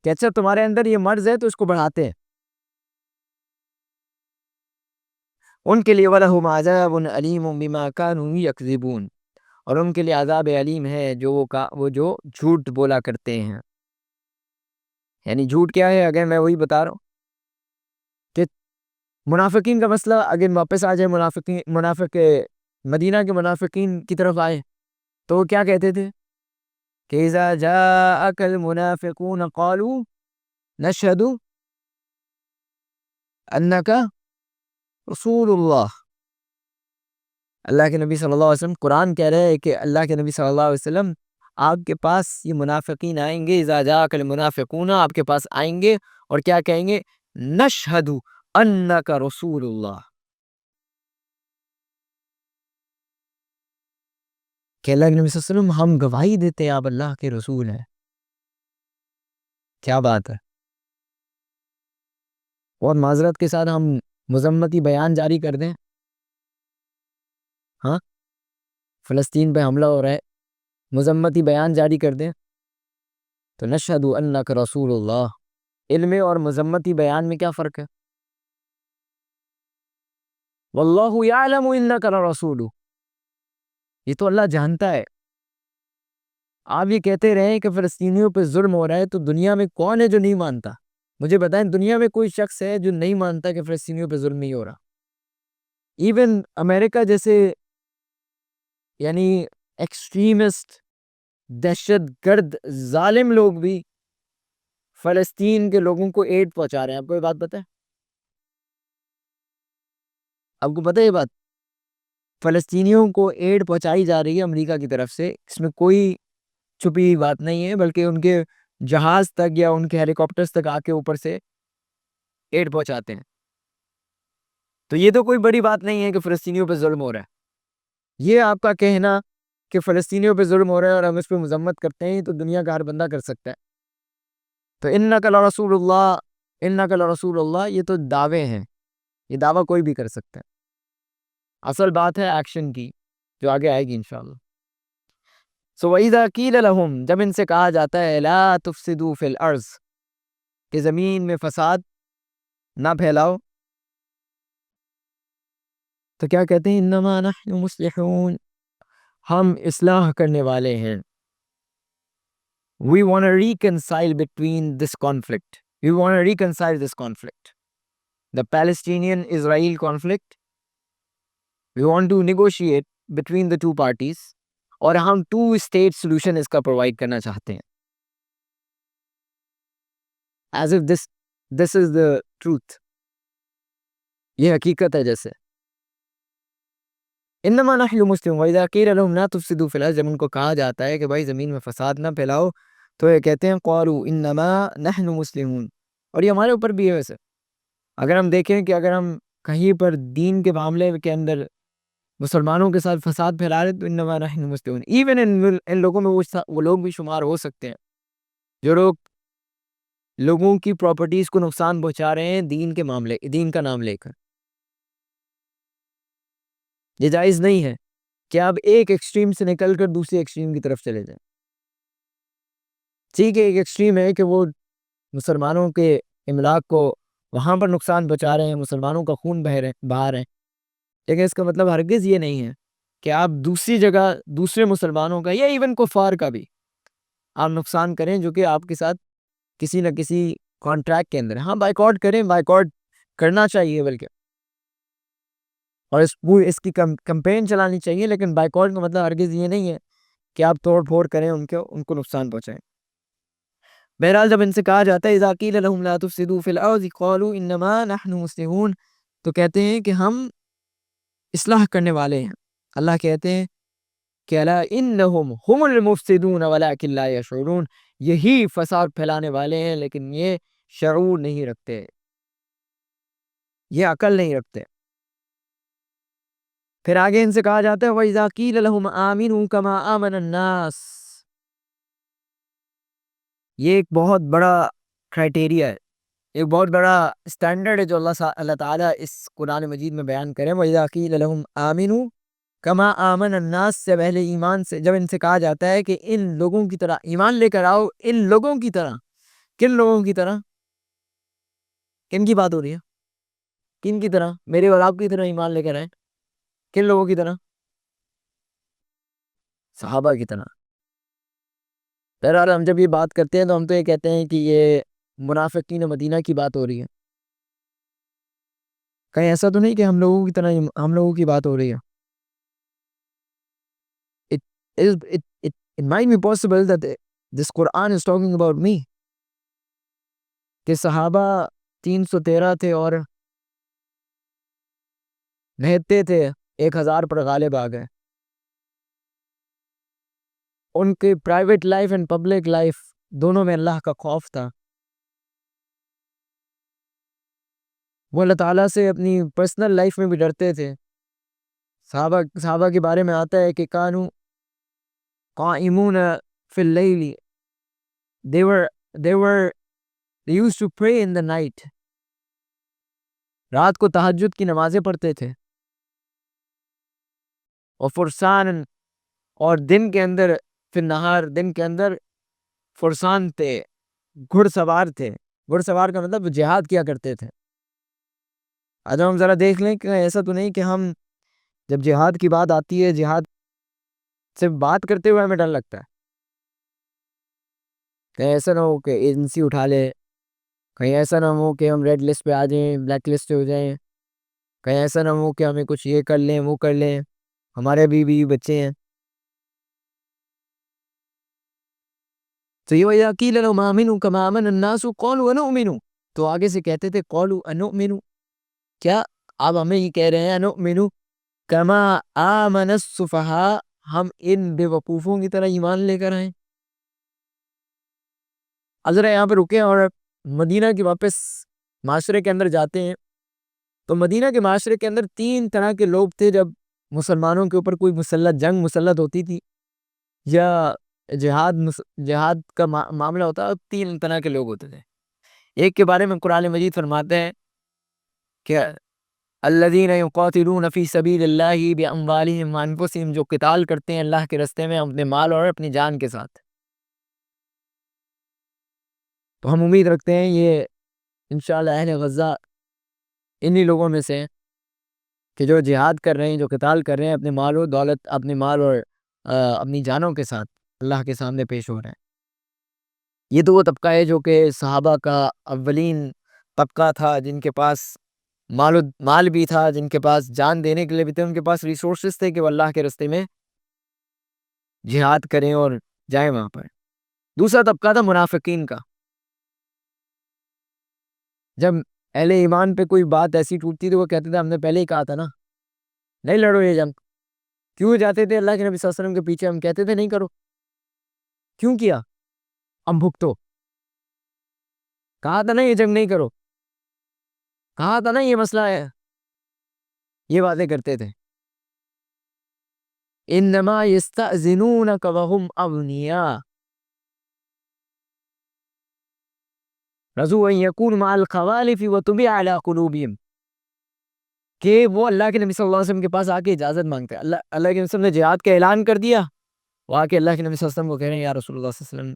کہ اچھا تمہارے اندر یہ مرض ہے تو اس کو بڑھاتے ہیں. ان کے لیے وَلَهُمْ عَذَابٌ أَلِيمٌ بِمَا كَانُوا يَكْذِبُونَ، اور ان کے لیے عذاب علیم ہے جو وہ جو جھوٹ بولا کرتے ہیں. یعنی جھوٹ کیا ہے؟ اگر میں وہی بتا رہا ہوں کہ منافقین کا مسئلہ اگر واپس آ جائے، منافق مدینہ کے منافقین کی طرف آئے تو وہ کیا کہتے تھے کہ اذا جاءك المنافقون قالوا نشهد انك رسول اللہ. اللہ کے نبی صلی اللہ علیہ وسلم قرآن کہہ رہے ہیں کہ اللہ کے نبی صلی اللہ علیہ وسلم آپ کے پاس یہ منافقین آئیں گے، اذا جاءك المنافقون، آپ کے پاس آئیں گے اور کیا کہیں گے؟ نشهد انك رسول اللہ، کہ اللہ کے نبی صلی اللہ علیہ وسلم ہم گواہی دیتے ہیں آپ اللہ کے رسول ہیں. کیا بات ہے. اور معذرت کے ساتھ ہم مذمتی بیان جاری کر دیں، ہاں فلسطین پہ حملہ ہو رہا ہے، مذمتی بیان جاری کر دیں تو نشہد انک رسول اللہ. علم اور مذمتی بیان میں کیا فرق ہے؟ واللہ یعلم انک لرسول، یہ تو اللہ جانتا ہے. آپ یہ کہتے رہیں کہ فلسطینیوں پہ ظلم ہو رہا ہے، تو دنیا میں کون ہے جو نہیں مانتا؟ مجھے بتائیں دنیا میں کوئی شخص ہے جو نہیں مانتا کہ فلسطینیوں پہ ظلم نہیں ہو رہا؟ ایون امریکہ جیسے یعنی ایکسٹریمسٹ، دہشت گرد، ظالم لوگ بھی فلسطین کے لوگوں کو ایڈ پہنچا رہے ہیں. آپ کو یہ بات پتہ ہے؟ آپ کو پتہ ہے یہ بات؟ فلسطینیوں کو ایڈ پہنچائی جا رہی ہے امریکہ کی طرف سے. اس میں کوئی چھپی بات نہیں ہے، بلکہ ان کے جہاز تک یا ان کے ہیلی کاپٹرز تک آ کے اوپر سے ایڈ پہنچاتے ہیں. تو یہ تو کوئی بڑی بات نہیں ہے کہ فلسطینیوں پہ ظلم ہو رہا ہے. یہ آپ کا کہنا کہ فلسطینیوں پہ ظلم ہو رہا ہے اور ہم اس پہ مذمت کرتے ہیں تو دنیا کا ہر بندہ کر سکتا ہے. تو انک لرسول اللہ، انک لرسول اللہ، یہ تو دعوے ہیں، یہ دعویٰ کوئی بھی کر سکتا ہے. اصل بات ہے ایکشن کی جو آگے آئے گی انشاءاللہ. سو وَإِذَا قِيلَ لَهُمْ، جب ان سے کہا جاتا ہے لَا تُفْسِدُوا فِي الْأَرْضِ، کہ زمین میں فساد نہ پھیلاؤ، تو کیا کہتے ہیں؟ انما نحن مصلحون، ہم اصلاح کرنے والے ہیں. We want to reconcile between this conflict. We want to reconcile this conflict. The Palestinian-Israel conflict. We want to negotiate between the two parties. اور ہم 2 state solution اس کا provide کرنا چاہتے ہیں. As if this is the truth. یہ حقیقت ہے جیسے. انما نحن مسلمون واذا قیل لهم لا تفسدوا فی الارض، جب ان کو کہا جاتا ہے کہ بھائی زمین میں فساد نہ پھیلاؤ تو یہ کہتے ہیں قالوا انما نحن مسلمون. اور یہ ہمارے اوپر بھی ہے. ویسے اگر ہم دیکھیں کہ اگر ہم کہیں پر دین کے معاملے کے اندر مسلمانوں کے ساتھ فساد پھیلا رہے تو انما نحن مستہزئون، ایون ان لوگوں میں وہ لوگ بھی شمار ہو سکتے ہیں جو لوگ لوگوں کی پراپرٹیز کو نقصان پہنچا رہے ہیں دین کا نام لے کر۔ یہ جائز نہیں ہے کہ آپ ایک ایکسٹریم سے نکل کر دوسری ایکسٹریم کی طرف چلے جائیں۔ ٹھیک ہے، ایک ایکسٹریم ہے کہ وہ مسلمانوں کے املاک کو وہاں پر نقصان پہنچا رہے ہیں، مسلمانوں کا خون بہا رہے ہیں، لیکن اس کا مطلب ہرگز یہ نہیں ہے کہ آپ دوسری جگہ دوسرے مسلمانوں کا یا ایون کفار کا بھی آپ نقصان کریں جو کہ آپ کے ساتھ کسی نہ کسی کانٹریکٹ کے اندر۔ ہاں بائیکاٹ کریں، بائیکاٹ کرنا چاہیے بلکہ، اور اس کی کمپین چلانی چاہیے، لیکن بائیکاٹ کا مطلب ہرگز یہ نہیں ہے کہ آپ توڑ پھوڑ کریں، ان کو نقصان پہنچائیں۔ بہرحال جب ان سے کہا جاتا ہے اذا قیل لهم لا تفسدوا في الارض قالوا انما نحن مصلحون، تو کہتے ہیں کہ ہم اصلاح کرنے والے ہیں۔ اللہ کہتے ہیں کہ الا انہم هم المفسدون ولكن لا يشعرون، یہی فساد پھیلانے والے ہیں لیکن یہ شعور نہیں رکھتے، یہ عقل نہیں رکھتے۔ پھر آگے ان سے کہا جاتا ہے وَإِذَا قِيلَ لَهُمْ آمِنُوا كَمَا آمَنَ النَّاسِ، یہ ایک بہت بڑا کرائٹیریا ہے، ایک بہت بڑا اسٹینڈرڈ ہے جو اللہ تعالیٰ اس قرآن مجید میں بیان کرے۔ وَإِذَا قِيلَ لَهُمْ آمِنُوا كَمَا آمَنَ النَّاسِ سے پہلے ایمان سے، جب ان سے کہا جاتا ہے کہ ان لوگوں کی طرح ایمان لے کر آؤ، ان لوگوں کی طرح، کن لوگوں کی طرح؟ کن کی بات ہو رہی ہے؟ کن کی طرح؟ میرے اور آپ کی طرح ایمان لے کر آئے؟ کن لوگوں کی طرح؟ صحابہ کی طرح۔ بہرحال ہم جب یہ بات کرتے ہیں تو ہم تو یہ کہتے ہیں کہ یہ منافقین مدینہ کی بات ہو رہی ہے، کہیں ایسا تو نہیں کہ ہم لوگوں کی طرح ہم لوگوں کی بات ہو رہی ہے۔ It might be possible that this Quran is talking about me، کہ صحابہ 313 تھے اور نہتے تھے، 1000 پر غالب آ گئے۔ ان کے private life and public life دونوں میں اللہ کا خوف تھا، وہ اللہ تعالیٰ سے اپنی پرسنل لائف میں بھی ڈرتے تھے۔ صحابہ کے بارے میں آتا ہے کہ کانو قائمون فی اللیل، they used to pray in the night، رات کو تہجد کی نمازیں پڑھتے تھے، اور فرسان، اور دن کے اندر فی النہار، دن کے اندر فرسان تھے، گھڑ سوار تھے۔ گھڑ سوار کا مطلب جہاد کیا کرتے تھے۔ آج ہم ذرا دیکھ لیں کہ ایسا تو نہیں کہ ہم جب جہاد کی بات آتی ہے، جہاد سے بات کرتے ہوئے ہمیں ڈر لگتا ہے، کہیں ایسا نہ ہو کہ ایجنسی اٹھا لے، کہیں ایسا نہ ہو کہ ہم ریڈ لسٹ پہ آ جائیں، بلیک لسٹ پہ ہو جائیں، کہیں ایسا نہ ہو کہ ہمیں کچھ یہ کر لیں وہ کر لیں، ہمارے بھی بچے ہیں۔ تو یہ وَإِذَا قِيلَ لَهُمْ آمِنُوا كَمَا آمَنَ النَّاسُ قَالُوا أَنُؤْمِنُ، تو آگے سے کہتے تھے قَالُوا أَنُؤْمِنُ، کیا آپ ہمیں یہ کہہ رہے ہیں أَنُؤْمِنُ كَمَا آمَنَ السُّفَهَاءُ، ہم ان بے وقوفوں کی طرح ایمان لے کر آئیں؟ ذرا یہاں پہ رکیں اور مدینہ کے واپس معاشرے کے اندر جاتے ہیں۔ تو مدینہ کے معاشرے کے اندر 3 طرح کے لوگ تھے، جب مسلمانوں کے اوپر کوئی جنگ مسلط ہوتی تھی یا جہاد کا معاملہ ہوتا، 3 طرح کے لوگ ہوتے تھے۔ ایک کے بارے میں قرآن مجید فرماتے ہیں کہ الذین یقاتلون فی سبیل اللہ باموالہم وانفسہم، جو قتال کرتے ہیں اللہ کے راستے میں اپنے مال اور اپنی جان کے ساتھ۔ تو ہم امید رکھتے ہیں یہ انشاءاللہ اہل غزہ انہی لوگوں میں سے ہیں کہ جو جہاد کر رہے ہیں، جو قتال کر رہے ہیں، اپنے مال و دولت، اپنے مال اور اپنی جانوں کے ساتھ اللہ کے سامنے پیش ہو رہے ہیں۔ یہ تو وہ طبقہ ہے جو کہ صحابہ کا اولین طبقہ تھا، جن کے پاس مال بھی تھا، جن کے پاس جان دینے کے لیے بھی تھے، ان کے پاس ریسورسز تھے کہ وہ اللہ کے راستے میں جہاد کریں اور جائیں وہاں پر۔ دوسرا طبقہ تھا منافقین کا، جب اہل ایمان پہ کوئی بات ایسی ٹوٹتی تھی وہ کہتے تھے ہم نے پہلے ہی کہا تھا نا نہیں لڑو یہ جنگ۔ کیوں جاتے تھے اللہ کے نبی صلی اللہ علیہ وسلم کے پیچھے؟ ہم کہتے تھے نہیں کرو، کیوں کیا؟ ہم بھگتو، کہا تھا نا یہ جنگ نہیں کرو، کہا تھا نا یہ مسئلہ ہے، یہ باتیں کرتے تھے. انما یستأذنونک وهم اغنیاء رضوا ان یکونوا مع الخوالف وطبع علی قلوبہم، کہ وہ اللہ کے نبی صلی اللہ علیہ وسلم کے پاس آ کے اجازت مانگتے ہیں. اللہ کے نبی صلی اللہ علیہ وسلم نے جہاد کا اعلان کر دیا، وہ آ کے اللہ کے نبی صلی اللہ علیہ وسلم کو کہہ رہے ہیں یا رسول اللہ صلی اللہ علیہ وسلم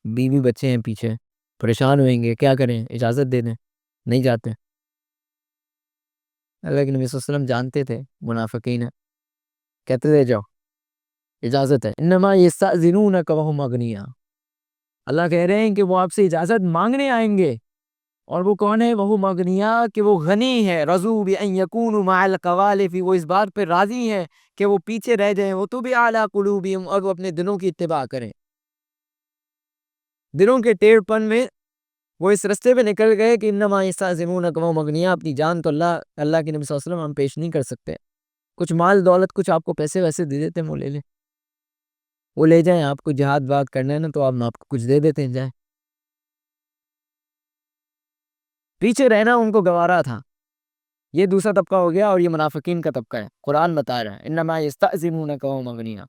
بیوی بچے ہیں پیچھے، پریشان ہوئیں گے، کیا کریں، اجازت دے دیں. نہیں جاتے. اللہ کے نبی صلی اللہ علیہ وسلم جانتے تھے منافقین ہیں، کہتے تھے جاؤ اجازت ہے. انما یستأذنونک وهم اغنیاء، اللہ کہہ رہے ہیں کہ وہ آپ سے اجازت مانگنے آئیں گے، اور وہ کون ہے؟ وهم اغنیاء، کہ وہ غنی ہے. رضوا بان یکونوا مع الخوالف، وہ اس بات پہ راضی ہیں کہ وہ پیچھے رہ جائیں. وطبع علی قلوبہم، اور وہ اپنے دلوں کی اتباع کریں. دلوں کے ٹیڑھ پن میں وہ اس رستے پہ نکل گئے کہ انما یستأذنونک وهم اغنیاء. اپنی جان تو اللہ کے نبی صلی اللہ علیہ وسلم ہم پیش نہیں کر سکتے. کچھ مال دولت، کچھ آپ کو پیسے ویسے دے دیتے ہیں، وہ لے لیں، وہ لے جائیں. آپ کو جہاد واد کرنا ہے نا تو آپ کو کچھ دے دیتے ہیں، جائیں. پیچھے رہنا ان کو گوارا تھا. یہ دوسرا طبقہ ہو گیا، اور یہ منافقین کا طبقہ ہے. قرآن بتا رہا ہے انما یستأذنونک وهم اغنیاء.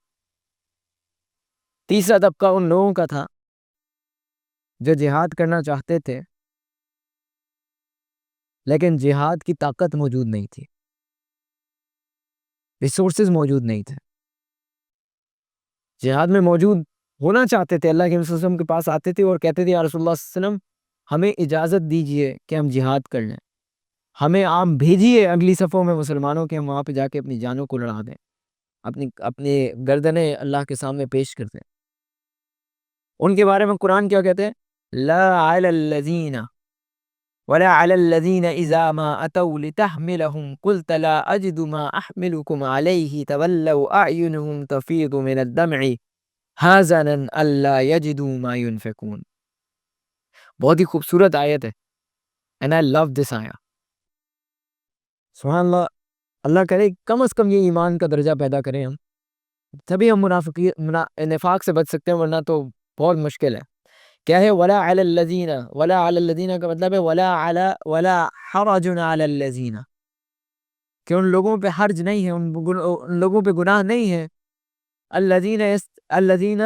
تیسرا طبقہ ان لوگوں کا تھا جو جہاد کرنا چاہتے تھے لیکن جہاد کی طاقت موجود نہیں تھی، ریسورسز موجود نہیں تھے. جہاد میں موجود ہونا چاہتے تھے، اللہ کے رسول صلی اللہ علیہ وسلم کے پاس آتے تھے اور کہتے تھے یا رسول اللہ صلی اللہ علیہ وسلم ہمیں اجازت دیجئے کہ ہم جہاد کر لیں، ہمیں آپ بھیجیے اگلی صفوں میں مسلمانوں کے، ہم وہاں پہ جا کے اپنی جانوں کو لڑا دیں، اپنی گردنیں اللہ کے سامنے پیش کر دیں. ان کے بارے میں قرآن کیا کہتے ہیں؟ لا علی الذین ولا علی الذین اذا ما اتوا لتحملهم قلت لا اجد ما احملکم علیہ تولوا اعینهم تفیض من الدمع حزنا الا یجدوا ما ينفقون. بہت ہی خوبصورت آیت ہے، and I love this آیت. سبحان اللہ. اللہ کرے کم از کم یہ ایمان کا درجہ پیدا کریں ہم، تبھی ہم نفاق سے بچ سکتے ہیں، ورنہ تو بہت مشکل ہے. کیا ہے ولا علی الذین؟ ولا علی الذین کا مطلب ہے ولا حرج علی الذین، کہ ان لوگوں پہ حرج نہیں ہے، ان لوگوں پہ گناہ نہیں ہے. الذین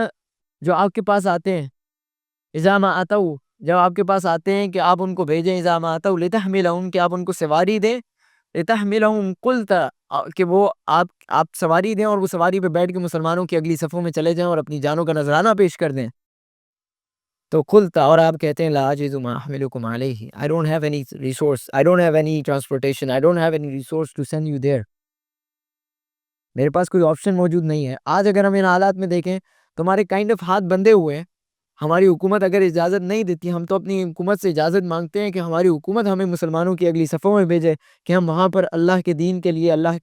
جو آپ کے پاس آتے ہیں، اذا ما اتوا، جب آپ کے پاس آتے ہیں کہ آپ ان کو بھیجیں، اذا ما اتوا لتحملهم، کہ آپ ان کو سواری دیں، لتحملهم قلت، کہ وہ آپ سواری دیں اور وہ سواری پہ بیٹھ کے مسلمانوں کی اگلی صفوں میں چلے جائیں اور اپنی جانوں کا نذرانہ پیش کر دیں. تو قلت، اور آپ کہتے ہیں لا اجد ما احملکم علیہ، I don't have any resource, I don't have any transportation, I don't have any resource to send you there. میرے پاس کوئی آپشن موجود نہیں ہے. آج اگر ہم ان حالات میں دیکھیں تو ہمارے کائنڈ آف ہاتھ بندھے ہوئے ہیں. ہماری حکومت اگر اجازت نہیں دیتی، ہم تو اپنی حکومت سے اجازت مانگتے ہیں کہ ہماری حکومت ہمیں مسلمانوں کی اگلی صفوں میں بھیجے، کہ ہم وہاں پر اللہ کے دین کے لیے، اللہ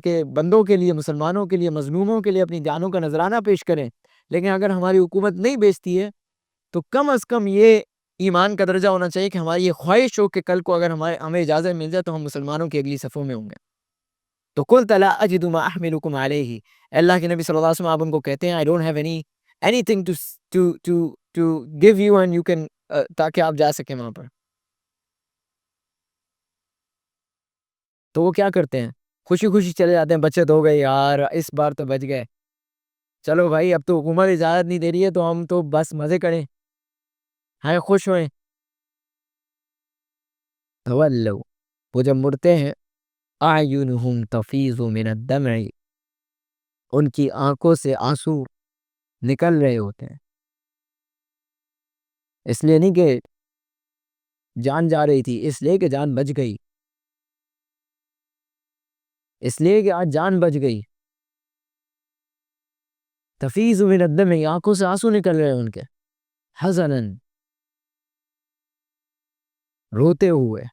کے بندوں کے لیے، مسلمانوں کے لیے، مظلوموں کے لیے اپنی جانوں کا نذرانہ پیش کریں. لیکن اگر ہماری حکومت نہیں بھیجتی ہے تو کم از کم یہ ایمان کا درجہ ہونا چاہیے کہ ہماری یہ خواہش ہو کہ کل کو اگر ہمیں اجازت مل جائے تو ہم مسلمانوں کی اگلی صفوں میں ہوں گے. تو قلت لا اجد ما احملکم علیہ، اللہ کے نبی صلی اللہ علیہ وسلم آپ ان کو کہتے ہیں I don't have anything to give you and you can، تاکہ آپ جا سکیں وہاں پر. تو وہ کیا کرتے ہیں؟ خوشی خوشی چلے جاتے ہیں. بچت ہو گئی یار، اس بار تو بچ گئے، چلو بھائی اب تو حکومت اجازت نہیں دے رہی ہے تو ہم تو بس مزے کریں، ہائے خوش ہوئیں. تولوا، وہ جب مڑتے ہیں، اعینہم تفیض من الدمع، ان کی آنکھوں سے آنسو نکل رہے ہوتے ہیں. اس لیے نہیں کہ جان جا رہی تھی، اس لیے کہ جان بچ گئی، اس لیے کہ آج جان بچ گئی. تفیض من الدمع، آنکھوں سے آنسو نکل رہے ہیں ان کے، حزنا، روتے ہوئے،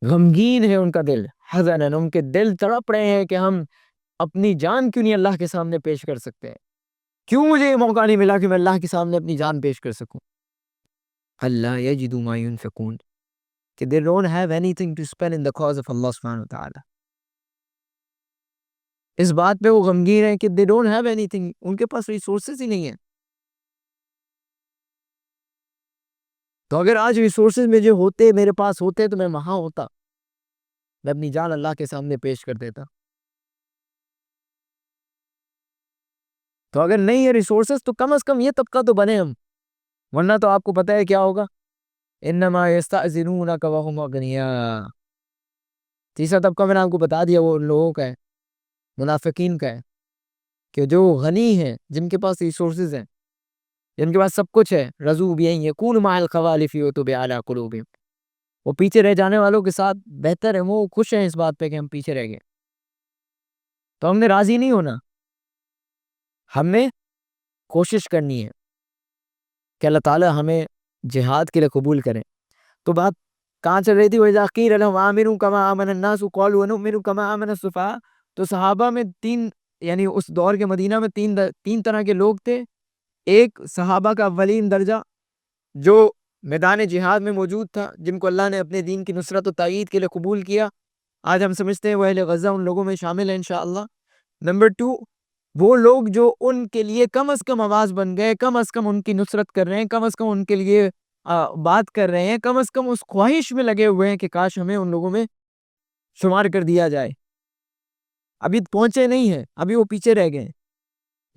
غمگین ہے ان کا دل، حزنا، ان کے دل تڑپ رہے ہیں کہ ہم اپنی جان کیوں نہیں اللہ کے سامنے پیش کر سکتے ہیں، کیوں مجھے یہ موقع نہیں ملا کہ میں اللہ کے سامنے اپنی جان پیش کر سکوں. اللہ یجدوا ما ينفقون، کہ they don't have anything to spend in the cause of Allah سبحانہ وتعالی. اس بات پہ وہ غمگین ہیں کہ they don't have anything، ان کے پاس ریسورسز ہی نہیں ہیں. تو اگر آج ریسورسز میں جو ہوتے میرے پاس ہوتے تو میں وہاں ہوتا، میں اپنی جان اللہ کے سامنے پیش کر دیتا. تو اگر نہیں ہے ریسورسز تو کم از کم یہ طبقہ تو بنے ہم، ورنہ تو آپ کو پتہ ہے کیا ہوگا. انما یستأذنونک وهم اغنیاء. تیسرا طبقہ میں نے آپ کو بتا دیا وہ ان لوگوں کا ہے، منافقین کا ہے، کہ جو غنی ہیں، جن کے پاس ریسورسز ہیں، جن کے پاس سب کچھ ہے. رضوا بأن یکونوا مع الخوالف وتبع علی قلوبہم. وہ پیچھے رہ جانے والوں کے ساتھ بہتر ہے، وہ خوش ہیں اس بات پہ کہ ہم پیچھے رہ گئے. تو ہم نے راضی نہیں ہونا، ہم نے کوشش کرنی ہے کہ اللہ تعالیٰ ہمیں جہاد کے لیے قبول کریں. تو بات کہاں چل رہی تھی؟ وَإِذَا قِيلَ لَهُمْ آمِنُوا كَمَا آمَنَ النَّاسُ قَالُوا وَنُؤْمِنُ كَمَا آمَنَ السُّفَهَاءُ. تو صحابہ میں تین، یعنی اس دور کے مدینہ میں تین طرح کے لوگ تھے. ایک صحابہ کا اولین درجہ جو میدان جہاد میں موجود تھا، جن کو اللہ نے اپنے دین کی نصرت و تائید کے لیے قبول کیا. آج ہم سمجھتے ہیں وہ اہل غزہ ان لوگوں میں شامل ہیں انشاءاللہ. نمبر 2، وہ لوگ جو ان کے لیے کم از کم آواز بن گئے، کم از کم ان کی نصرت کر رہے ہیں، کم از کم ان کے لیے بات کر رہے ہیں، کم از کم اس خواہش میں لگے ہوئے ہیں کہ کاش ہمیں ان لوگوں میں شمار کر دیا جائے. ابھی پہنچے نہیں ہیں، ابھی وہ پیچھے رہ گئے ہیں،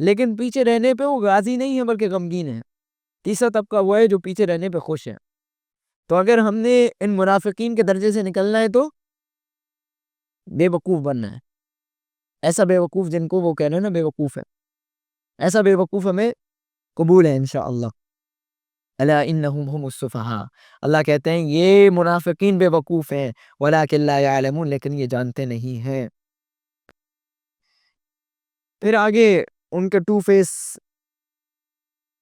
لیکن پیچھے رہنے پہ وہ غازی نہیں ہیں بلکہ غمگین ہیں. تیسرا طبقہ وہ ہے جو پیچھے رہنے پہ خوش ہیں. تو اگر ہم نے ان منافقین کے درجے سے نکلنا ہے تو بے وقوف بننا ہے. ایسا بے وقوف جن کو وہ کہہ رہے ہیں نا بے وقوف ہے، ایسا بے وقوف ہمیں قبول ہے انشاءاللہ. الا انہم هم السفہاء. اللہ کہتے ہیں یہ منافقین بے وقوف ہیں، ولکن لا یعلمون، لیکن یہ جانتے نہیں ہیں. پھر آگے ان کے ٹو فیس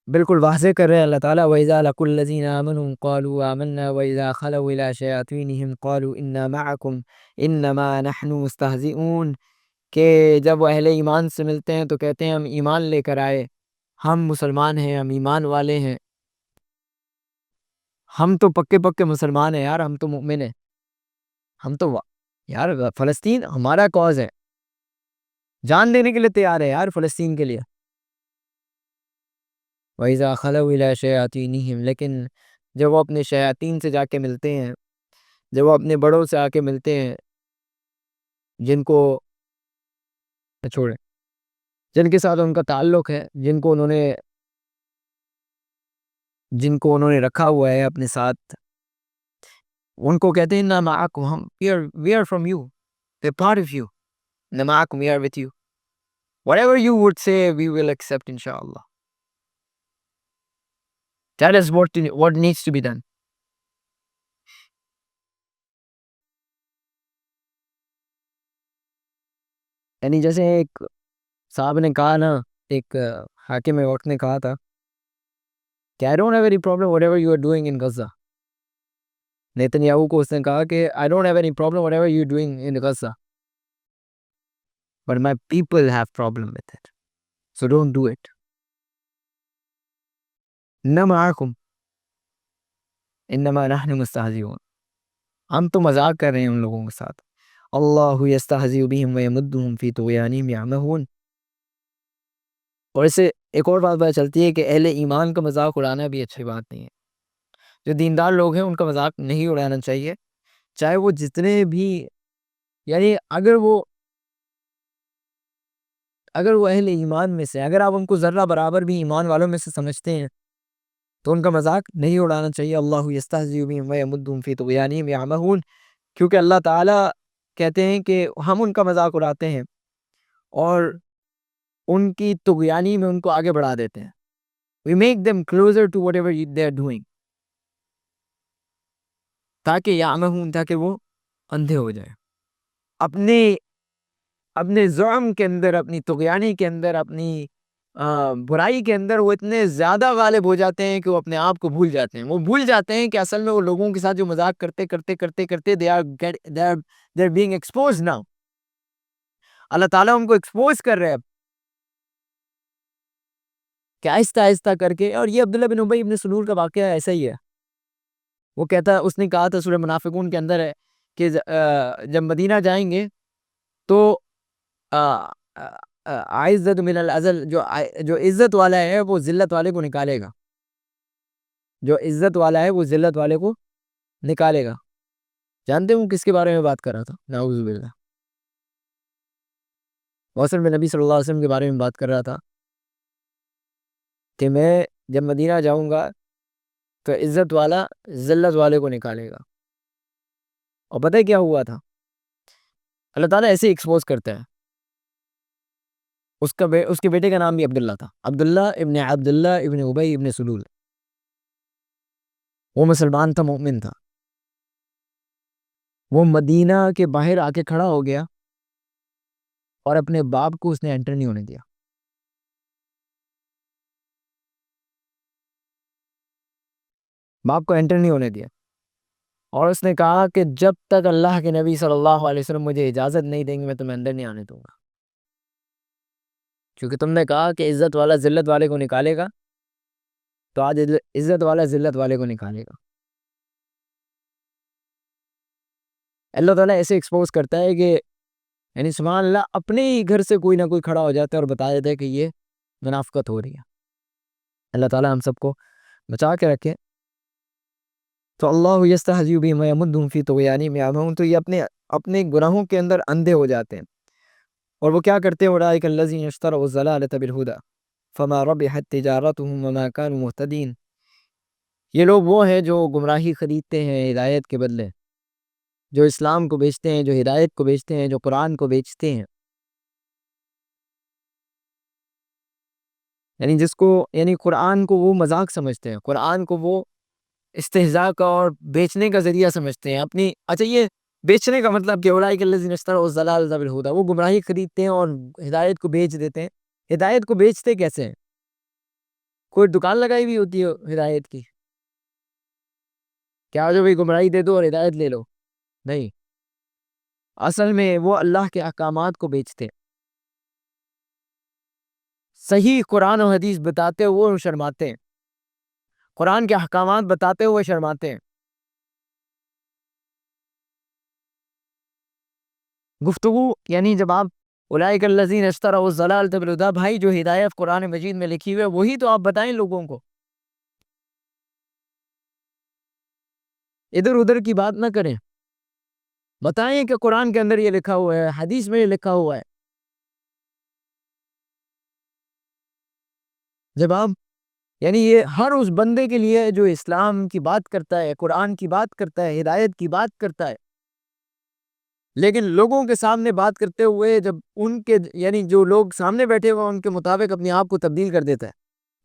بالکل واضح کر رہے ہیں اللہ تعالیٰ. وَإِذَا لَقُوا الَّذِينَ آمَنُوا قَالُوا آمَنَّا وَإِذَا خَلَوْا إِلَىٰ شَيَاطِينِهِمْ قَالُوا إِنَّا مَعَكُمْ إِنَّمَا نَحْنُ مُسْتَهْزِئُونَ. کہ جب وہ اہل ایمان سے ملتے ہیں تو کہتے ہیں ہم ایمان لے کر آئے، ہم مسلمان ہیں، ہم ایمان والے ہیں، ہم تو پکے پکے مسلمان ہیں یار، ہم تو مومن ہیں، ہم تو یار فلسطین ہمارا کاز ہے، جان دینے کے لیے تیار ہے یار فلسطین کے لیے. وَإِذَا خَلَوْا إِلَىٰ شَيَاطِينِهِمْ. لیکن جب وہ اپنے شیاطین سے جا کے ملتے ہیں، جب وہ اپنے بڑوں سے آ کے ملتے ہیں، جن کو چھوڑیں، جن کے ساتھ ان کا تعلق ہے، جن کو انہوں نے رکھا ہوا ہے اپنے ساتھ، ان کو کہتے ہیں نہ معاکم، ہم we are from you, we're part of you. نہ معاکم، we are with you. Whatever you would say we will accept inshallah. Tell us what needs to be done. یعنی جیسے ایک صاحب نے کہا نا، ایک حاکم وقت نے کہا تھا کہ I don't have any problem whatever you are doing in Gaza. Nitin Yahoo کو اس نے کہا کہ I don't have any problem whatever you are doing in Gaza, but my people have problem with it, so don't do it. نہ معاکم انما نحن مستہزئون. ہم تو مذاق کر رہے ہیں ان لوگوں کے ساتھ. اللہ یستہزئ بہم ویمدہم فی طغیانہم یعمہون. اور اس سے ایک اور بات پتہ چلتی ہے کہ اہل ایمان کا مذاق اڑانا بھی اچھی بات نہیں ہے. جو دیندار لوگ ہیں ان کا مذاق نہیں اڑانا چاہیے، چاہے وہ جتنے بھی، یعنی اگر وہ اہل ایمان میں سے، اگر آپ ان کو ذرہ برابر بھی ایمان والوں میں سے سمجھتے ہیں تو ان کا مذاق نہیں اڑانا چاہیے. اللہ یستہزئ بہم ویمدہم فی طغیانہم یعمہون. کیونکہ اللہ تعالیٰ کہتے ہیں کہ ہم ان کا مذاق اڑاتے ہیں اور ان کی طغیانی میں ان کو آگے بڑھا دیتے ہیں. We make them closer to whatever they are doing. تاکہ یعمہون، تاکہ وہ اندھے ہو جائیں. اپنے زعم کے اندر، اپنی طغیانی کے اندر، اپنی برائی کے اندر وہ اتنے زیادہ غالب ہو جاتے ہیں کہ وہ اپنے آپ کو بھول جاتے ہیں. وہ بھول جاتے ہیں کہ اصل میں وہ لوگوں کے ساتھ جو مذاق کرتے کرتے کرتے کرتے they are being exposed now. اللہ تعالیٰ ان کو ایکسپوز کر رہے ہیں کہ آہستہ آہستہ کر کے. اور یہ عبداللہ بن ابی بن سلول کا واقعہ ایسا ہی ہے. وہ کہتا ہے، اس نے کہا تھا سورہ منافقون کے اندر ہے کہ جب مدینہ جائیں گے تو عزت من العزل، جو عزت والا ہے وہ ذلت والے کو نکالے گا. جو عزت والا ہے وہ ذلت والے کو نکالے گا. جانتے ہوں کس کے بارے میں بات کر رہا تھا؟ نعوذ باللہ. اصل میں نبی صلی اللہ علیہ وسلم کے بارے میں بات کر رہا تھا کہ میں جب مدینہ جاؤں گا تو عزت والا ذلت والے کو نکالے گا. اور پتہ ہے کیا ہوا تھا؟ اللہ تعالیٰ ایسے ایکسپوز کرتا ہے. اس کے بیٹے کا نام بھی عبداللہ تھا، عبداللہ ابن ابی ابن سلول. وہ مسلمان تھا، مومن تھا. وہ مدینہ کے باہر آ کے کھڑا ہو گیا اور اپنے باپ کو اس نے انٹر نہیں ہونے دیا. باپ کو انٹر نہیں ہونے دیا اور اس نے کہا کہ جب تک اللہ کے نبی صلی اللہ علیہ وسلم مجھے اجازت نہیں دیں گے میں تمہیں اندر نہیں آنے دوں گا. کیونکہ تم نے کہا کہ عزت والا ذلت والے کو نکالے گا، تو آج عزت والا ذلت والے کو نکالے گا. اللہ تعالیٰ ایسے ایکسپوز کرتا ہے کہ یعنی سبحان اللہ اپنے ہی گھر سے کوئی نہ کوئی کھڑا ہو جاتا ہے اور بتا دیتا ہے کہ یہ منافقت ہو رہی ہے. اللہ تعالیٰ ہم سب کو بچا کے رکھے. تو اللہ یستہزئ بہم ویمدھم فی طغیانہم یعمہون. تو یہ اپنے گناہوں کے اندر اندھے ہو جاتے ہیں اور وہ کیا کرتے ہیں؟ اولئک الذین اشتروا الضلالۃ بالہدی فما ربحت تجارتہم وما کانوا مہتدین. یہ لوگ وہ ہیں جو گمراہی خریدتے ہیں ہدایت کے بدلے، جو اسلام کو بیچتے ہیں، جو ہدایت کو بیچتے ہیں، جو قرآن کو بیچتے ہیں. یعنی قرآن کو وہ مذاق سمجھتے ہیں، قرآن کو وہ استہزاء کا اور بیچنے کا ذریعہ سمجھتے ہیں اپنی. اچھا یہ بیچنے کا مطلب کہ اولئک الذین اشتروا الضلالۃ بالہدی، وہ گمراہی خریدتے ہیں اور ہدایت کو بیچ دیتے ہیں. ہدایت کو بیچتے کیسے ہیں؟ کوئی دکان لگائی ہوئی ہوتی ہے ہدایت کی؟ کیا جو بھی گمراہی دے دو اور ہدایت لے لو؟ نہیں، اصل میں وہ اللہ کے احکامات کو بیچتے ہیں. صحیح قرآن و حدیث بتاتے ہوئے وہ شرماتے ہیں، قرآن کے احکامات بتاتے ہوئے شرماتے ہیں. گفتگو یعنی جب آپ اولئک الذین اشتروا الضلالۃ بالہدی، بھائی جو ہدایت قرآن مجید میں لکھی ہوئی ہے وہی تو آپ بتائیں لوگوں کو، ادھر ادھر کی بات نہ کریں. بتائیں کہ قرآن کے اندر یہ لکھا ہوا ہے، حدیث میں یہ لکھا ہوا ہے. جب آپ یعنی یہ ہر اس بندے کے لیے جو اسلام کی بات کرتا ہے، قرآن کی بات کرتا ہے، ہدایت کی بات کرتا ہے، لیکن لوگوں کے سامنے بات کرتے ہوئے جب ان کے یعنی جو لوگ سامنے بیٹھے ہوئے ان کے مطابق اپنے آپ کو تبدیل کر دیتا ہے.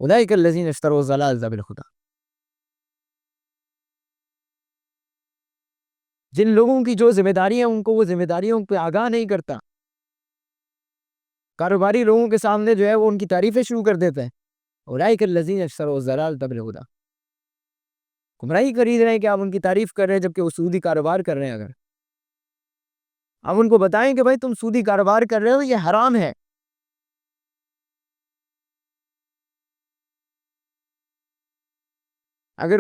اولئک الذین اشتروا الضلالۃ بالہدی. جن لوگوں کی جو ذمہ داریاں ان کو وہ ذمہ داریوں پہ آگاہ نہیں کرتا، کاروباری لوگوں کے سامنے جو ہے وہ ان کی تعریفیں شروع کر دیتا ہے. اولئک الذین اشتروا الضلالۃ بالہدی. گمراہی خرید رہے ہیں کہ آپ ان کی تعریف کر رہے ہیں جبکہ وہ سودی کاروبار کر رہے ہیں. اگر آپ ان کو بتائیں کہ بھائی تم سودی کاروبار کر رہے ہو، یہ حرام ہے. اگر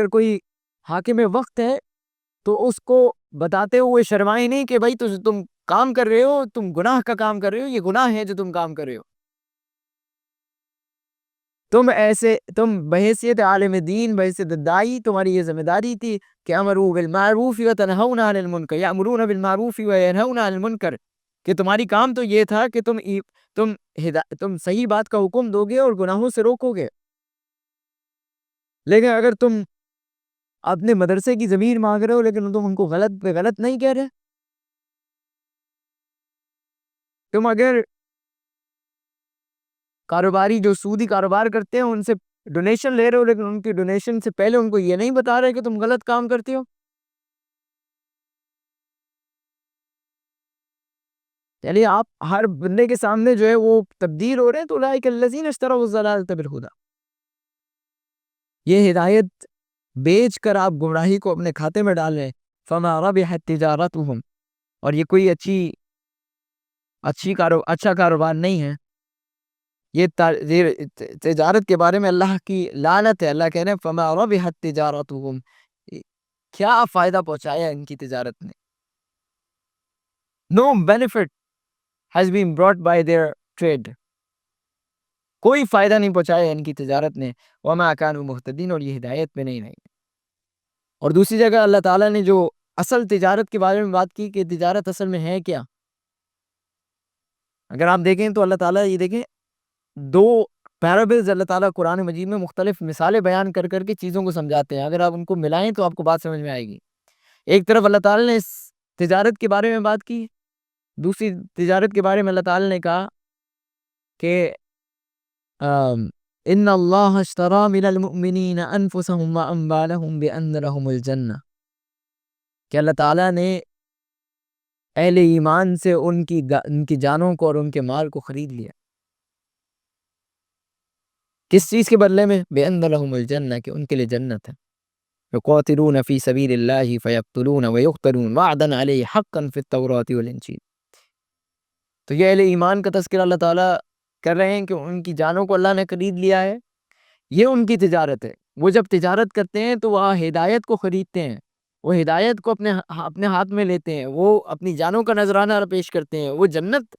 کوئی حاکم وقت ہے تو اس کو بتاتے ہوئے شرمائے نہیں کہ بھائی تم کام کر رہے ہو، تم گناہ کا کام کر رہے ہو، یہ گناہ ہے جو تم کام کر رہے ہو. تم بحیثیت عالم دین، بحیثیت دائی، تمہاری یہ ذمہ داری تھی کہ امروا بالمعروف وتنہون عن المنکر، یامرون بالمعروف وینہون عن المنکر، کہ تمہاری کام تو یہ تھا کہ تم صحیح بات کا حکم دو گے اور گناہوں سے روکو گے. لیکن اگر تم اپنے مدرسے کی زمین مانگ رہے ہو لیکن تم ان کو غلط پہ غلط نہیں کہہ رہے، تم اگر کاروباری جو سودی کاروبار کرتے ہیں ان سے ڈونیشن لے رہے ہو لیکن ان کی ڈونیشن سے پہلے ان کو یہ نہیں بتا رہے کہ تم غلط کام کرتے ہو. یعنی آپ ہر بندے کے سامنے جو ہے وہ تبدیل ہو رہے ہیں. تو اولئک الذین اشتروا الضلالۃ بالہدی، یہ ہدایت بیچ کر آپ گمراہی کو اپنے کھاتے میں ڈال رہے ہیں. فما ربحت تجارتہم، اور یہ کوئی اچھا کاروبار نہیں ہے. یہ تجارت کے بارے میں اللہ کی لعنت ہے. اللہ کہہ رہے ہیں فما ربحت تجارتہم، کیا فائدہ پہنچایا ان کی تجارت نے. No benefit has been brought by their trade. کوئی فائدہ نہیں پہنچایا ان کی تجارت نے، وما كانوا مهتدين، اور یہ ہدایت پہ نہیں رہے۔ اور دوسری جگہ اللہ تعالیٰ نے جو اصل تجارت کے بارے میں بات کی کہ تجارت اصل میں ہے کیا، اگر آپ دیکھیں تو اللہ تعالیٰ یہ دیکھیں دو پیرابلز اللہ تعالیٰ قرآن مجید میں مختلف مثالیں بیان کر کر کے چیزوں کو سمجھاتے ہیں، اگر آپ ان کو ملائیں تو آپ کو بات سمجھ میں آئے گی۔ ایک طرف اللہ تعالیٰ نے اس تجارت کے بارے میں بات کی، دوسری تجارت کے بارے میں اللہ تعالیٰ نے کہا کہ ان اللہ اشتری من المؤمنین انفسهم واموالهم بان لهم الجنہ، کہ اللہ تعالیٰ نے اہل ایمان سے ان کی جانوں کو اور ان کے مال کو خرید لیا، کس چیز کے بدلے میں؟ بان لهم الجنہ، کہ ان کے لیے جنت ہے۔ یقاتلون فی سبیل اللہ فیقتلون ویقتلون وعدا علیہ حقا فی التوراۃ والانجیل۔ تو یہ اہل ایمان کا تذکرہ اللہ تعالیٰ کر رہے ہیں کہ ان کی جانوں کو اللہ نے خرید لیا ہے، یہ ان کی تجارت ہے۔ وہ جب تجارت کرتے ہیں تو وہ ہدایت کو خریدتے ہیں، وہ ہدایت کو اپنے ہاتھ میں لیتے ہیں، وہ اپنی جانوں کا نذرانہ پیش کرتے ہیں، وہ جنت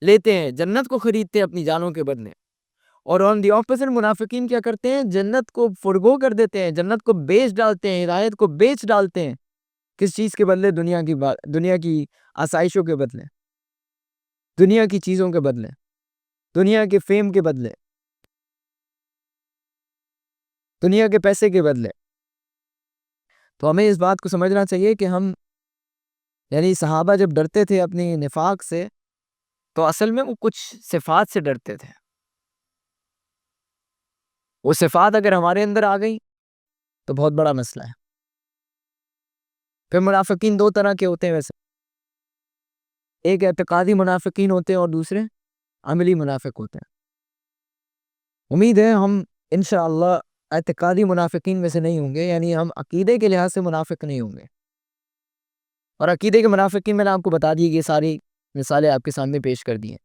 لیتے ہیں، جنت کو خریدتے ہیں اپنی جانوں کے بدلے۔ اور آن دی اپوزٹ منافقین کیا کرتے ہیں؟ جنت کو فرگو کر دیتے ہیں، جنت کو بیچ ڈالتے ہیں، ہدایت کو بیچ ڈالتے ہیں۔ کس چیز کے بدلے؟ دنیا کی آسائشوں کے بدلے، دنیا کی چیزوں کے بدلے، دنیا کے فیم کے بدلے، دنیا کے پیسے کے بدلے۔ تو ہمیں اس بات کو سمجھنا چاہیے کہ ہم یعنی صحابہ جب ڈرتے تھے اپنی نفاق سے تو اصل میں وہ کچھ صفات سے ڈرتے تھے۔ وہ صفات اگر ہمارے اندر آ گئی تو بہت بڑا مسئلہ ہے۔ پھر منافقین دو طرح کے ہوتے ہیں ویسے، ایک اعتقادی منافقین ہوتے ہیں اور دوسرے عملی منافق ہوتے ہیں۔ امید ہے ہم انشاءاللہ اعتقادی منافقین میں سے نہیں ہوں گے، یعنی ہم عقیدے کے لحاظ سے منافق نہیں ہوں گے۔ اور عقیدے کے منافقین میں نے آپ کو بتا دی کہ یہ ساری مثالیں آپ کے سامنے پیش کر دی ہیں۔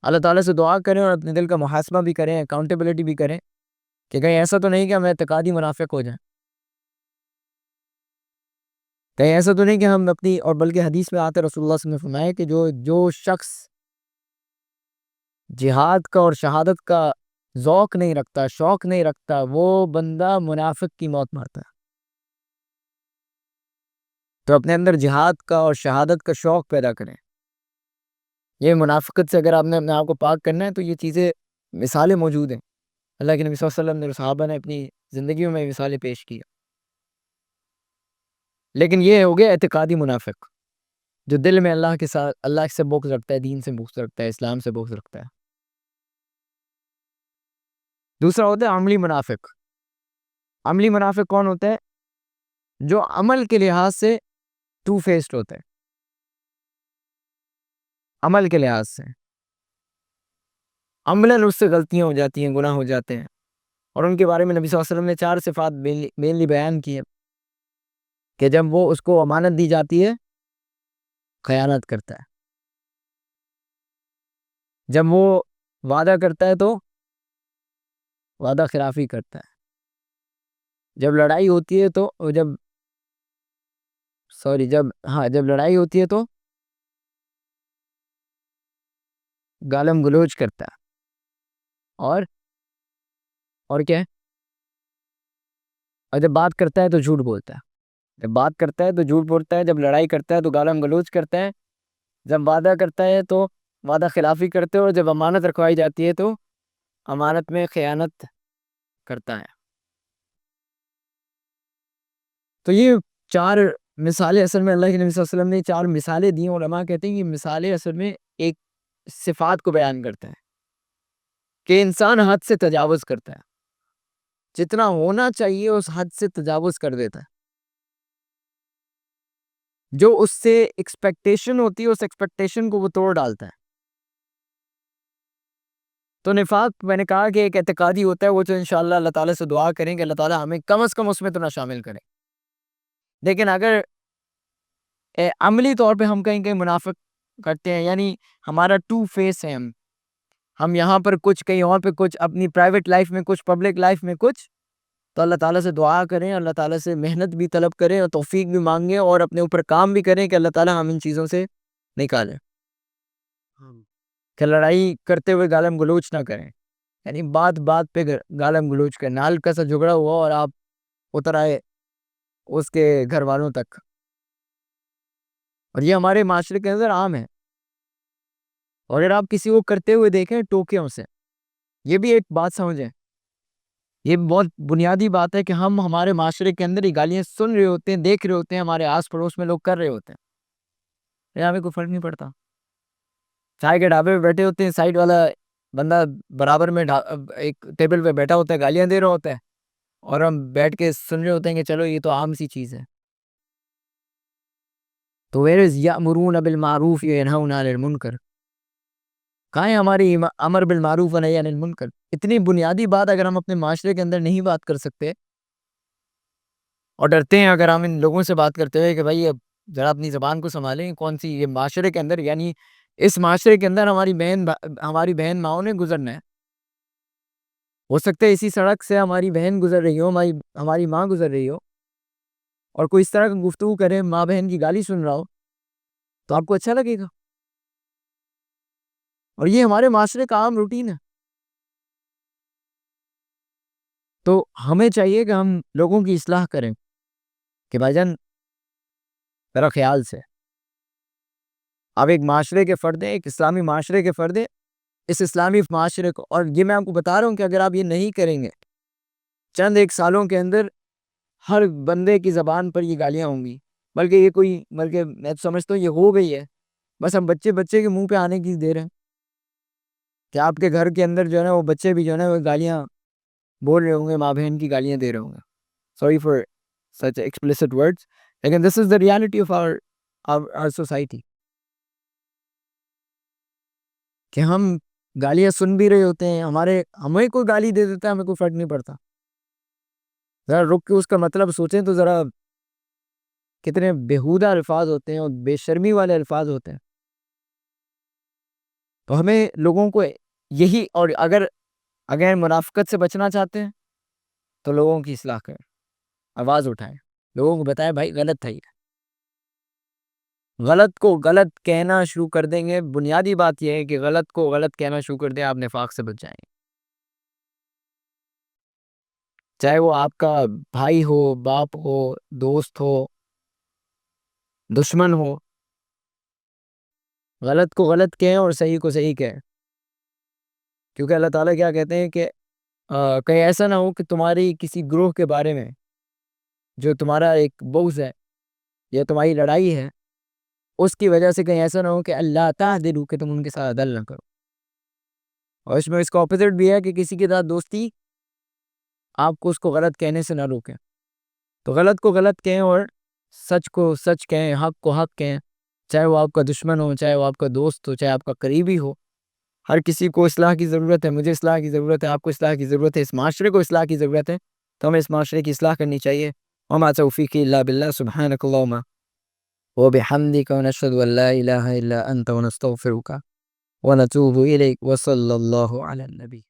اللہ تعالیٰ سے دعا کریں اور اپنے دل کا محاسبہ بھی کریں، اکاؤنٹیبلٹی بھی کریں کہ کہیں ایسا تو نہیں کہ ہم اعتقادی منافق ہو جائیں، کہیں ایسا تو نہیں کہ ہم اپنی، اور بلکہ حدیث میں آتے رسول اللہ صلی اللہ علیہ وسلم نے فرمایا کہ جو شخص جہاد کا اور شہادت کا ذوق نہیں رکھتا، شوق نہیں رکھتا، وہ بندہ منافق کی موت مرتا ہے۔ تو اپنے اندر جہاد کا اور شہادت کا شوق پیدا کریں۔ یہ منافقت سے اگر آپ نے اپنے آپ کو پاک کرنا ہے تو یہ چیزیں، مثالیں موجود ہیں، اللہ کے نبی صلی اللہ علیہ وسلم نے، صحابہ نے اپنی زندگیوں میں مثالیں پیش کی۔ لیکن یہ ہو گیا اعتقادی منافق، جو دل میں اللہ کے ساتھ، اللہ سے بغض رکھتا ہے، دین سے بغض رکھتا ہے، اسلام سے بغض رکھتا ہے۔ دوسرا ہوتا ہے عملی منافق۔ عملی منافق کون ہوتا ہے؟ جو عمل کے لحاظ سے ٹو فیسڈ ہوتا ہے، عمل کے لحاظ سے عملاً اس سے غلطیاں ہو جاتی ہیں، گناہ ہو جاتے ہیں، اور ان کے بارے میں نبی صلی اللہ علیہ وسلم نے 4 صفات مینلی بیان کی ہے کہ جب وہ اس کو امانت دی جاتی ہے خیانت کرتا ہے، جب وہ وعدہ کرتا ہے تو وعدہ خلافی کرتا ہے، جب لڑائی ہوتی ہے تو جب لڑائی ہوتی ہے تو گالم گلوچ کرتا ہے، اور کیا ہے، اور جب بات کرتا ہے تو جھوٹ بولتا ہے، جب بات کرتا ہے تو جھوٹ بولتا ہے، جب لڑائی کرتا ہے تو گالم گلوچ کرتا ہے، جب وعدہ کرتا ہے تو وعدہ خلافی کرتے ہیں، اور جب امانت رکھوائی جاتی ہے تو امانت میں خیانت کرتا ہے۔ تو یہ 4 مثالیں اصل میں اللہ کے نبی صلی اللہ علیہ وسلم نے 4 مثالیں دی ہیں۔ علماء کہتے ہیں کہ یہ مثالیں اصل میں ایک صفات کو بیان کرتا ہے کہ انسان حد سے تجاوز کرتا ہے، جتنا ہونا چاہیے اس حد سے تجاوز کر دیتا ہے، جو اس سے ایکسپیکٹیشن ہوتی ہے اس ایکسپیکٹیشن کو وہ توڑ ڈالتا ہے۔ تو نفاق میں نے کہا کہ ایک اعتقادی ہوتا ہے، وہ تو انشاءاللہ اللہ تعالیٰ سے دعا کریں کہ اللہ تعالیٰ ہمیں کم از کم اس میں تو نہ شامل کریں۔ لیکن اگر عملی طور پہ ہم کہیں منافق کرتے ہیں، یعنی ہمارا ٹو فیس ہے، ہم یہاں پر کچھ، کہیں اور پہ کچھ، اپنی پرائیویٹ لائف میں کچھ، پبلک لائف میں کچھ، تو اللہ تعالیٰ سے دعا کریں، اللہ تعالیٰ سے محنت بھی طلب کریں اور توفیق بھی مانگیں، اور اپنے اوپر کام بھی کریں کہ اللہ تعالیٰ ہم ان چیزوں سے نکالیں، کہ لڑائی کرتے ہوئے گالم گلوچ نہ کریں، یعنی بات بات پہ گالم گلوچ کرنا، ہلکا سا جھگڑا ہوا اور آپ اتر آئے اس کے گھر والوں تک. اور یہ ہمارے معاشرے کے اندر عام ہے. اور اگر آپ کسی کو کرتے ہوئے دیکھیں ٹوکیوں سے، یہ بھی ایک بات سمجھیں، یہ بہت بنیادی بات ہے کہ ہم ہمارے معاشرے کے اندر یہ گالیاں سن رہے ہوتے ہیں، دیکھ رہے ہوتے ہیں، ہمارے آس پڑوس میں لوگ کر رہے ہوتے ہیں، ہمیں کوئی فرق نہیں پڑتا. چائے کے ڈھابے پہ بیٹھے ہوتے ہیں، سائڈ والا بندہ برابر میں ایک ٹیبل پہ بیٹھا ہوتا ہے، گالیاں دے رہا ہوتا ہے، اور ہم بیٹھ کے سن رہے ہوتے ہیں کہ چلو یہ تو عام سی چیز ہے. تو ویرز یأمرون بالمعروف وینہون عن المنکر، کہاں ہے ہماری امر بالمعروف و نہی عن المنکر؟ اتنی بنیادی بات اگر ہم اپنے معاشرے کے اندر نہیں بات کر سکتے اور ڈرتے ہیں اگر ہم ان لوگوں سے بات کرتے ہوئے کہ بھائی اب ذرا اپنی زبان کو سنبھالیں، کون سی یہ معاشرے کے اندر، یعنی اس معاشرے کے اندر ہماری بہن ماؤں نے گزرنا ہے. ہو سکتا ہے اسی سڑک سے ہماری بہن گزر رہی ہو، ہماری ماں گزر رہی ہو، اور کوئی اس طرح کا گفتگو کرے، ماں بہن کی گالی سن رہا ہو، تو آپ کو اچھا لگے گا؟ اور یہ ہمارے معاشرے کا عام روٹین ہے. تو ہمیں چاہیے کہ ہم لوگوں کی اصلاح کریں کہ بھائی جان میرا خیال سے آپ ایک معاشرے کے فرد ہیں، ایک اسلامی معاشرے کے فرد ہیں. اس اسلامی معاشرے کو، اور یہ میں آپ کو بتا رہا ہوں کہ اگر آپ یہ نہیں کریں گے، چند ایک سالوں کے اندر ہر بندے کی زبان پر یہ گالیاں ہوں گی. بلکہ میں سمجھتا ہوں یہ ہو گئی ہے، بس ہم بچے کے منہ پہ آنے کی دیر ہے کہ آپ کے گھر کے اندر جو ہے نا وہ بچے بھی جو ہے نا وہ گالیاں بول رہے ہوں گے، ماں بہن کی گالیاں دے رہے ہوں گے. Sorry for such explicit words, لیکن this is the reality of our society, کہ ہم گالیاں سن بھی رہے ہوتے ہیں، ہمیں کوئی گالی دے دیتا ہے، ہمیں کوئی فرق نہیں پڑتا. ذرا رک کے اس کا مطلب سوچیں تو ذرا کتنے بیہودہ الفاظ ہوتے ہیں اور بے شرمی والے الفاظ ہوتے ہیں. تو ہمیں لوگوں کو یہی، اور اگر منافقت سے بچنا چاہتے ہیں تو لوگوں کی اصلاح کریں، آواز اٹھائیں، لوگوں کو بتائیں بھائی غلط ہے، یہ غلط کو غلط کہنا شروع کر دیں گے. بنیادی بات یہ ہے کہ غلط کو غلط کہنا شروع کر دیں، آپ نفاق سے بچ جائیں گے. چاہے وہ آپ کا بھائی ہو، باپ ہو، دوست ہو، دشمن ہو، غلط کو غلط کہیں اور صحیح کو صحیح کہیں. کیونکہ اللہ تعالیٰ کیا کہتے ہیں کہ کہیں ایسا نہ ہو کہ تمہاری کسی گروہ کے بارے میں جو تمہارا ایک بغض ہے یا تمہاری لڑائی ہے، اس کی وجہ سے کہیں ایسا نہ ہو کہ اللہ تعالیٰ کہ تم ان کے ساتھ عدل نہ کرو. اور اس میں اس کا اپوزٹ بھی ہے کہ کسی کے ساتھ دوستی آپ کو اس کو غلط کہنے سے نہ روکیں. تو غلط کو غلط کہیں اور سچ کو سچ کہیں، حق کو حق کہیں، چاہے وہ آپ کا دشمن ہو، چاہے وہ آپ کا دوست ہو، چاہے آپ کا قریبی ہو. ہر کسی کو اصلاح کی ضرورت ہے، مجھے اصلاح کی ضرورت ہے، آپ کو اصلاح کی ضرورت ہے، اس معاشرے کو اصلاح کی ضرورت ہے. تو ہمیں اس معاشرے کی اصلاح کرنی چاہیے. وما توفیقی الا باللہ، سبحانک اللہم وبحمدک، ونشہد ان لا الہ الا انت، ونستغفرک ونتوب الیک، وصلی اللہ علی النبی.